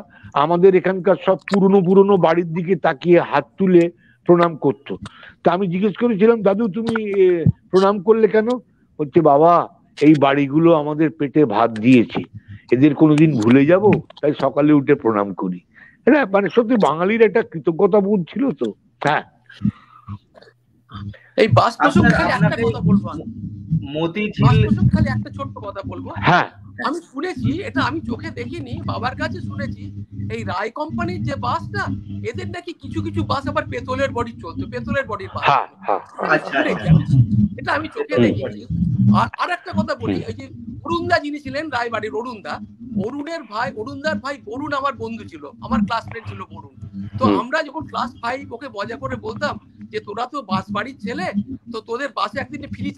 আমাদের এখানকার সব পুরনো বাড়ির দিকে তাকিয়ে হাত তুলে প্রণাম করতো। তা আমি জিজ্ঞেস করেছিলাম, দাদু তুমি প্রণাম করলে কেন? বলছে, বাবা এই বাড়িগুলো আমাদের পেটে ভাত দিয়েছে, এদের কোনোদিন ভুলে যাব, তাই সকালে উঠে প্রণাম করি। এটা মানে সত্যি বাঙালির একটা কৃতজ্ঞতা বোধ ছিল তো। হ্যাঁ, এই বাস প্রসঙ্গে একটা কথা বলবো, খালি একটা ছোট্ট কথা বলবো। হ্যাঁ, আমি শুনেছি, এটা আমি চোখে দেখিনি, বাবার কাছে শুনেছি, এই রায় কোম্পানির যে বাসটা, এদের নাকি কিছু কিছু বাস আবার পেতলের বডি চলতো, পেতলের বডির বাস। এটা আমি চোখে দেখেছি। আর একটা কথা বলি, এই যে অরুণদা যিনি ছিলেন রায়বাড়ির, অরুণদার ভাই বরুণ আমার বন্ধু ছিল, আমার ক্লাসমেট ছিল বরুণ। তো আমরা যখন ক্লাস 5 ওকে মজা করে বলতাম যে তোরা তো বাস বাড়ির ছেলে, তো তোদের বাসে একদিন ফ্রি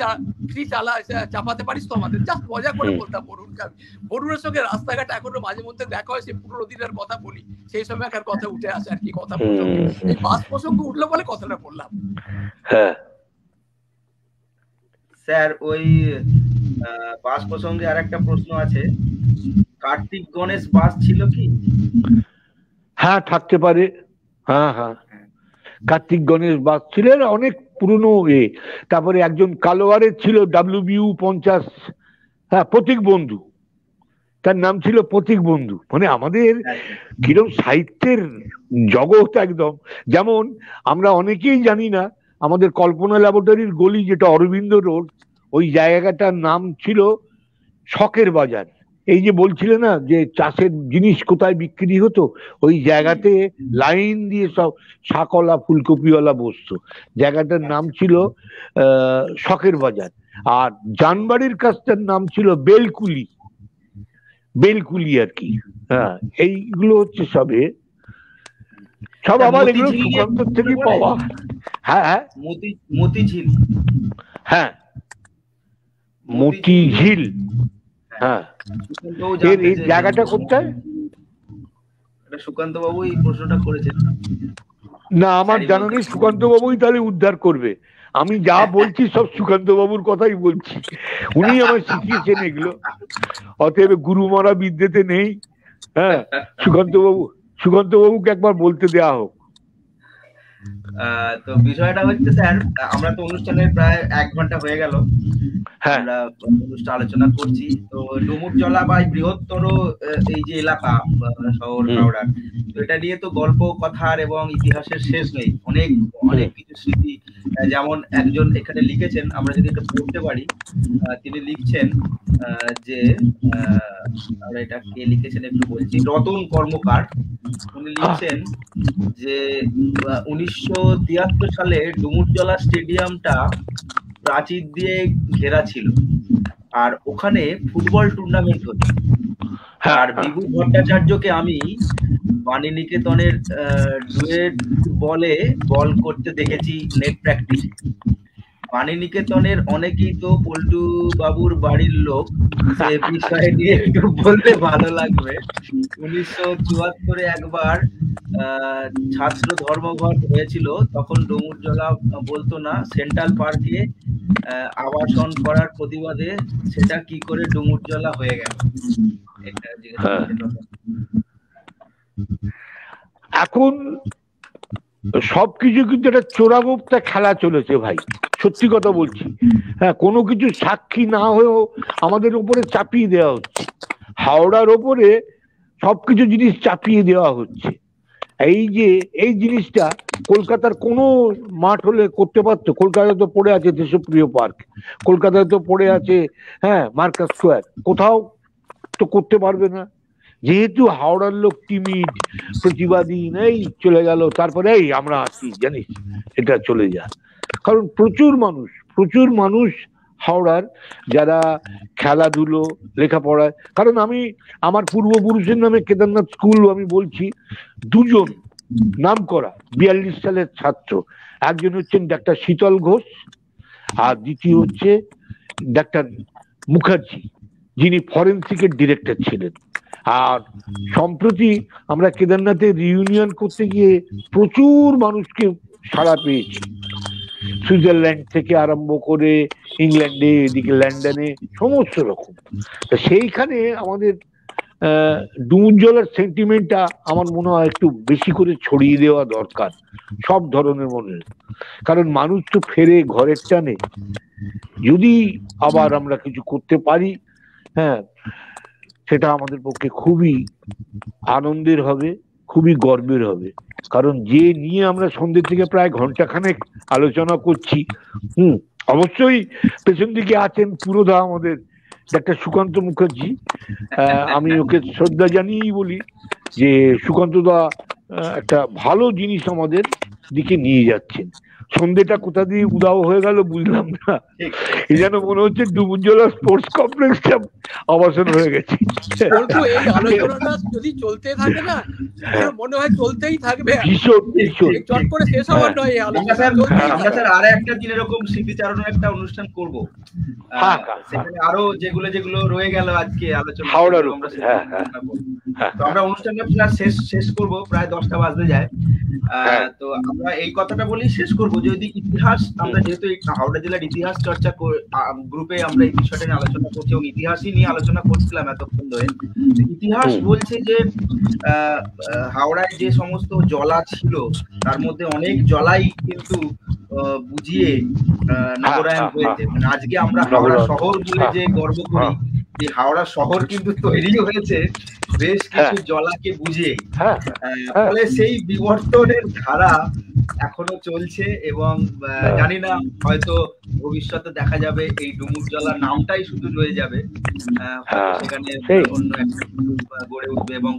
চাপাতে পারিস তো আমাদের, জাস্ট মজা করে বলতাম বরুণকে। বরুণের সঙ্গে রাস্তাঘাট এখনো মাঝে মধ্যে দেখা হয়, সে পুরোনো দিনের কথা বলি, সেই সময়কার কথা উঠে আসে আর কি কথা প্রসঙ্গে। এই বাস প্রসঙ্গ উঠলো বলে কথাটা বললাম। হ্যাঁ স্যার, ওই বাস প্রসঙ্গে আর একটা প্রশ্ন আছে, কার্তিক গণেশ বাস ছিল কি? হ্যাঁ, থাকতে পারে। হ্যাঁ, কার্তিক গণেশ বাস ছিল, অনেক পুরনো তারপরে একজন কালোয়ারের ছিল WBU50, হ্যাঁ, প্রতীক বন্ধু, তার নাম ছিল প্রতীক বন্ধু। মানে আমাদের কিরম সাহিত্যের জগৎ একদম। যেমন আমরা অনেকেই জানি না, আমাদের কল্পনা ল্যাবরেটরির গলি যেটা অরবিন্দ রোড, ওই জায়গাটার নাম ছিল শখের বাজার। এই যে বলছিলে না যে চাষের জিনিস কোথায় বিক্রি হতো, ওই জায়গাতে লাইন দিয়ে সব শাকওয়ালা ফুলকপিওয়ালা বসতো। জায়গাটার নাম ছিল শখের বাজার। আর জানবাড়ির কাছটার নাম ছিল বেলকুলি, বেলকুলি আর কি। হ্যাঁ, এইগুলো হচ্ছে সব আবার এগুলো সুকান্তর থেকে পাওয়া। হ্যাঁ হ্যাঁ, মতিঝিল, হ্যাঁ মতিঝিল, হ্যাঁ। এই জায়গাটা কোথায়? সুকান্ত বাবু এই প্রশ্নটা করেছেন। না, আমার জানা নেই। সুকান্ত বাবুই তাহলে উদ্ধার করবে। আমি যা বলছি সব সুকান্ত বাবুর কথাই বলছি, উনি আমার শিখিয়েছেন এগুলো। অতএব গুরু মারা বিদ্যেতে নেই। হ্যাঁ, সুকান্ত বাবুকে একবার বলতে দেয়া হোক। তো বিষয়টা হচ্ছে স্যার, আমরা তো অনুষ্ঠানের প্রায় 1 ঘন্টা হয়ে গেল, আমরা অনুষ্ঠান আলোচনা করছি। তো ডুমুরজলা বা বৃহত্তর এই যে এলাকা শহর হাওড়ার, তো এটা নিয়ে তো গল্প কথার এবং ইতিহাসের শেষ নেই। অনেক অনেক কিছু স্মৃতি। যেমন একজন এখানে লিখেছেন, আমরা যদি এটা পড়তে পারি, তিনি লিখছেন যে আমরা এটা কে লিখেছেন একটু বলছি, রতন কর্মকার। উনি লিখছেন যে 1973 সালে ডুমুরজলা স্টেডিয়ামটা প্রাচীর দিয়ে ঘেরা ছিল, আর ওখানে ফুটবল টুর্নামেন্ট হতো। আর বিভু ভট্টাচার্যকে আমি বাণীনিকেতনের ডুয়েট বলে বল করতে দেখেছি নেট প্র্যাকটিসে। বাণীনিকেতনের অনেকেই তো পল্টু বাবুর বাড়ির লোক, সে বিষয়ে নিয়ে একটু বলতে ভালো লাগবে। 1974 একবার ছাত্র ধর্মঘট হয়েছিল, তখন ডুমুরজলা বলতো না সেন্ট্রাল পার্কে আবাসন করার প্রতিবাদে, সেটা কি করে ডুমুরজলা হয়ে গেল? এখন সবকিছু কিন্তু একটা চোরাগোপ্তা খেলা চলেছে ভাই, সত্যি কথা বলছি। হ্যাঁ, কোনো কিছু সাক্ষী না হয়েও আমাদের উপরে চাপিয়ে দেওয়া হচ্ছে, হাওড়ার ওপরে সবকিছু জিনিস চাপিয়ে দেওয়া হচ্ছে। এই জিনিসটা কলকাতার কোনো মাঠ হলে করতে পারতো। কলকাতায় তো পড়ে আছে দেশপ্রিয় পার্ক, কলকাতায় তো পড়ে আছে মার্কাস স্কোয়ার, কোথাও তো করতে পারবে না। যেহেতু হাওড়ার লোক টিমিড, প্রতিবাদী নেই, চলে গেল, তারপরে আমরা আছি জানিস, এটা চলে যায়। কারণ প্রচুর মানুষ হাওড়ার যারা খেলাধুলো লেখাপড়ায়, কারণ আমি আমার পূর্বপুরুষের নামে কেদারনাথ স্কুল আমি বলছি, 2জন নাম করা 42 সালের ছাত্র, একজন হচ্ছেন ডাক্তার শীতল ঘোষ, আর দ্বিতীয় হচ্ছে ডাক্তার মুখার্জি, যিনি ফরেন্সিকের ডিরেক্টর ছিলেন। আর সম্প্রতি আমরা কেদারনাথে রিইউনিয়ন করতে গিয়ে প্রচুর মানুষকে সাড়া পেয়েছি, সুইজারল্যান্ড থেকে আরম্ভ করে ইংল্যান্ডে, এদিকে লন্ডনে, সমস্ত রকম। তো সেইখানে আমাদের ডুমুরজলার সেন্টিমেন্টটা আমার মনে হয় একটু বেশি করে ছড়িয়ে দেওয়া দরকার সব ধরনের মনে। কারণ মানুষ তো ফেরে ঘরের টানে, যদি আবার আমরা কিছু করতে পারি, হ্যাঁ, সেটা আমাদের পক্ষে খুবই আনন্দের হবে, খুবই গর্বের হবে। কারণ যে নিয়ে আমরা সন্ধ্যে থেকে প্রায় ঘন্টাখানেক আলোচনা করছি, অবশ্যই পেছন দিকে আছেন পুরোধা আমাদের ডাক্তার সুকান্ত মুখার্জি। আমি ওকে শ্রদ্ধা জানিয়েই বলি যে সুকান্ত দা একটা ভালো জিনিস আমাদের দিকে নিয়ে যাচ্ছেন। সন্ধ্যেটা কোথা দিয়ে উদাও হয়ে গেল বুঝলাম না, এই যেন মনে হচ্ছে ডুমুরজলা স্পোর্টস কমপ্লেক্সটা আবাসন হয়ে গেছে। এই আলোচনাটা যদি চলতে থাকে না, মনে হয় চলতেই থাকবে, চট করে শেষ হওয়ার নয়। আমরা স্যার আর একটা দিন এরকম স্মৃতিচারণের একটা অনুষ্ঠান করব, সেখানে আরো যেগুলো রয়ে গেল আজকে আলোচনা, হাওড়ার আমরা অনুষ্ঠানটা শেষ করব, প্রায় 10টা বাজতে যায়। তো আমরা এই কথাটা বলেই শেষ করবো, যদি ইতিহাস আমরা যেহেতু এই হাওড়া জেলার ইতিহাস চর্চা গ্রুপে আমরা এই বিষয়টা নিয়ে আলোচনা করছি এবং ইতিহাসই নিয়ে আলোচনা করছিলাম এতক্ষণ ধরে। ইতিহাস বলছে যে হাওড়ায় যে সমস্ত জলা ছিল তার মধ্যে অনেক জলাই কিন্তু বুঝিয়ে নগরায়ণ হয়েছে। মানে আজকে আমরা হাওড়া শহর বলে যে গর্ব করি, এই হাওড়া শহর কিন্তু তৈরি হয়েছে বেশ কিছু জলাকে বুঝিয়ে। ফলে সেই বিবর্তনের ধারা এখনো চলছে এবং জানি না হয়তো ভবিষ্যতে দেখা যাবে এই ডুমুরজলা নামটাই শুধু রয়ে যাবে, সেখানে অন্য একটা গড়ে উঠবে এবং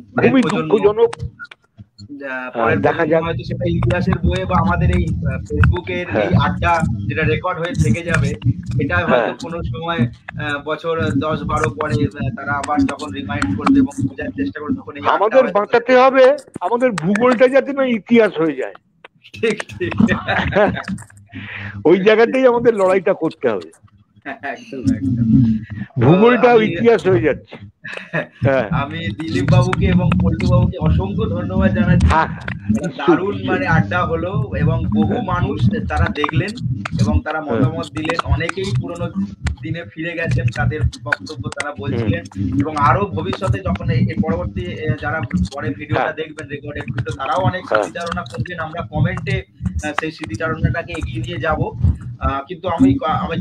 দেখা যায় হয়তো সেটা ইতিহাসের বইয়ে বা আমাদের এই ফেসবুকের এই আড্ডা যেটা রেকর্ড হয়ে থেকে যাবে, এটা হয়তো কোনো সময় বছর 10-12 পরে তারা আবার যখন রিমাইন্ড করবে এবং বোঝার চেষ্টা করবে তখন আমাদের বাঁচাতে হবে আমাদের ভূগোলটা যাতে না ইতিহাস হয়ে যায়। ঠিক ঠিক, ওই জায়গাতেই আমাদের লড়াইটা করতে হবে। একদম একদম, ভূগোলটা ইতিহাস হয়ে যাচ্ছে। আমি দিলীপ বাবুকে এবং পল্টু বাবুকে অসংখ্য ধন্যবাদ জানাচ্ছি। দারুণ মানে আড্ডা হলো এবং বহু মানুষ তারা দেখলেন এবং তারা মতামত দিলেন। অনেকেই পুরনো দিনে ফিরে গেছেন, তাদের বক্তব্য তারা বলছিলেন এবং আরো ভবিষ্যতে যখন এই পরবর্তী যারা পরে ভিডিওটা দেখবেন রেকর্ডেড ভিডিও, তারাও অনেক স্মৃতিচারণা করবেন। আমরা কমেন্টে সেই স্মৃতিচারণাটাকে এগিয়ে নিয়ে যাব। কিন্তু আমি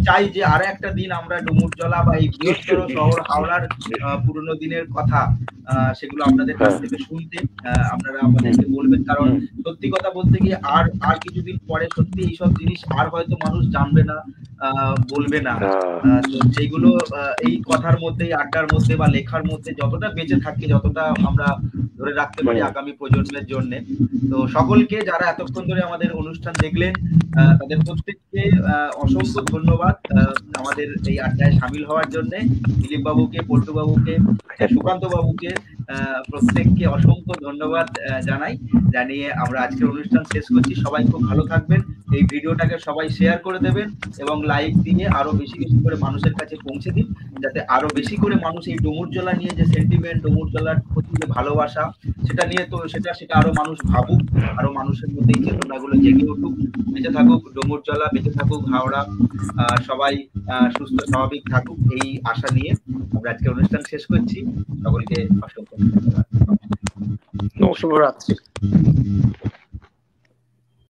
চাই যে আরো একটা দিন আমরা ডুমুরজলা বা এই বৃহত্তর শহর হাওড়ার পুরনো দিনের কথা সেগুলো আপনাদের কাছ থেকে শুনতে আপনারা আমাদেরকে বলবেন। কারণ সত্যি কথা বলতে গিয়ে আর কিছুদিন পরে সত্যি এইসব জিনিস আর হয়তো মানুষ জানবে না, বলবে না। তো সেইগুলো এই কথার মধ্যে, আড্ডার মধ্যে বা লেখার মধ্যে যতটা বেঁচে থাকে, যতটা আমরা ধরে রাখতে পারি আগামী প্রজন্মের জন্য। তো সকলকে যারা এতক্ষণ ধরে আমাদের অনুষ্ঠান দেখলেন তাদের প্রত্যেককে অসংখ্য ধন্যবাদ আমাদের এই আড্ডায় সামিল হওয়ার জন্য। দিলীপ বাবুকে, পল্টু বাবুকে, সুকান্ত বাবুকে প্রত্যেককে অসংখ্য ধন্যবাদ জানিয়ে আমরা আজকের অনুষ্ঠান শেষ করছি। সবাই খুব ভালো থাকবেন। এই ভিডিওটাকে সবাই শেয়ার করে দেবেন এবং লাইক দিয়ে আরো বেশি বেশি করে মানুষের কাছে পৌঁছে দিন, যাতে আরো বেশি করে মানুষ এই ডুমুরজলা নিয়ে যে সেন্টিমেন্ট, ডুমুরজলার প্রতি যে ভালোবাসা, সেটা নিয়ে তো সেটা আরো মানুষ ভাবুক, আরো মানুষের মধ্যে এই চেতনাগুলো জেগে উঠুক। বেঁচে থাকুক ডুমুরজলা, বেঁচে থাকুক হাওড়া, সবাই সুস্থ স্বাভাবিক থাকুক, এই আশা নিয়ে আমরা আজকে অনুষ্ঠান শেষ করছি। সকলকে অসংখ্য ধন্যবাদ। শুভরাত্রি।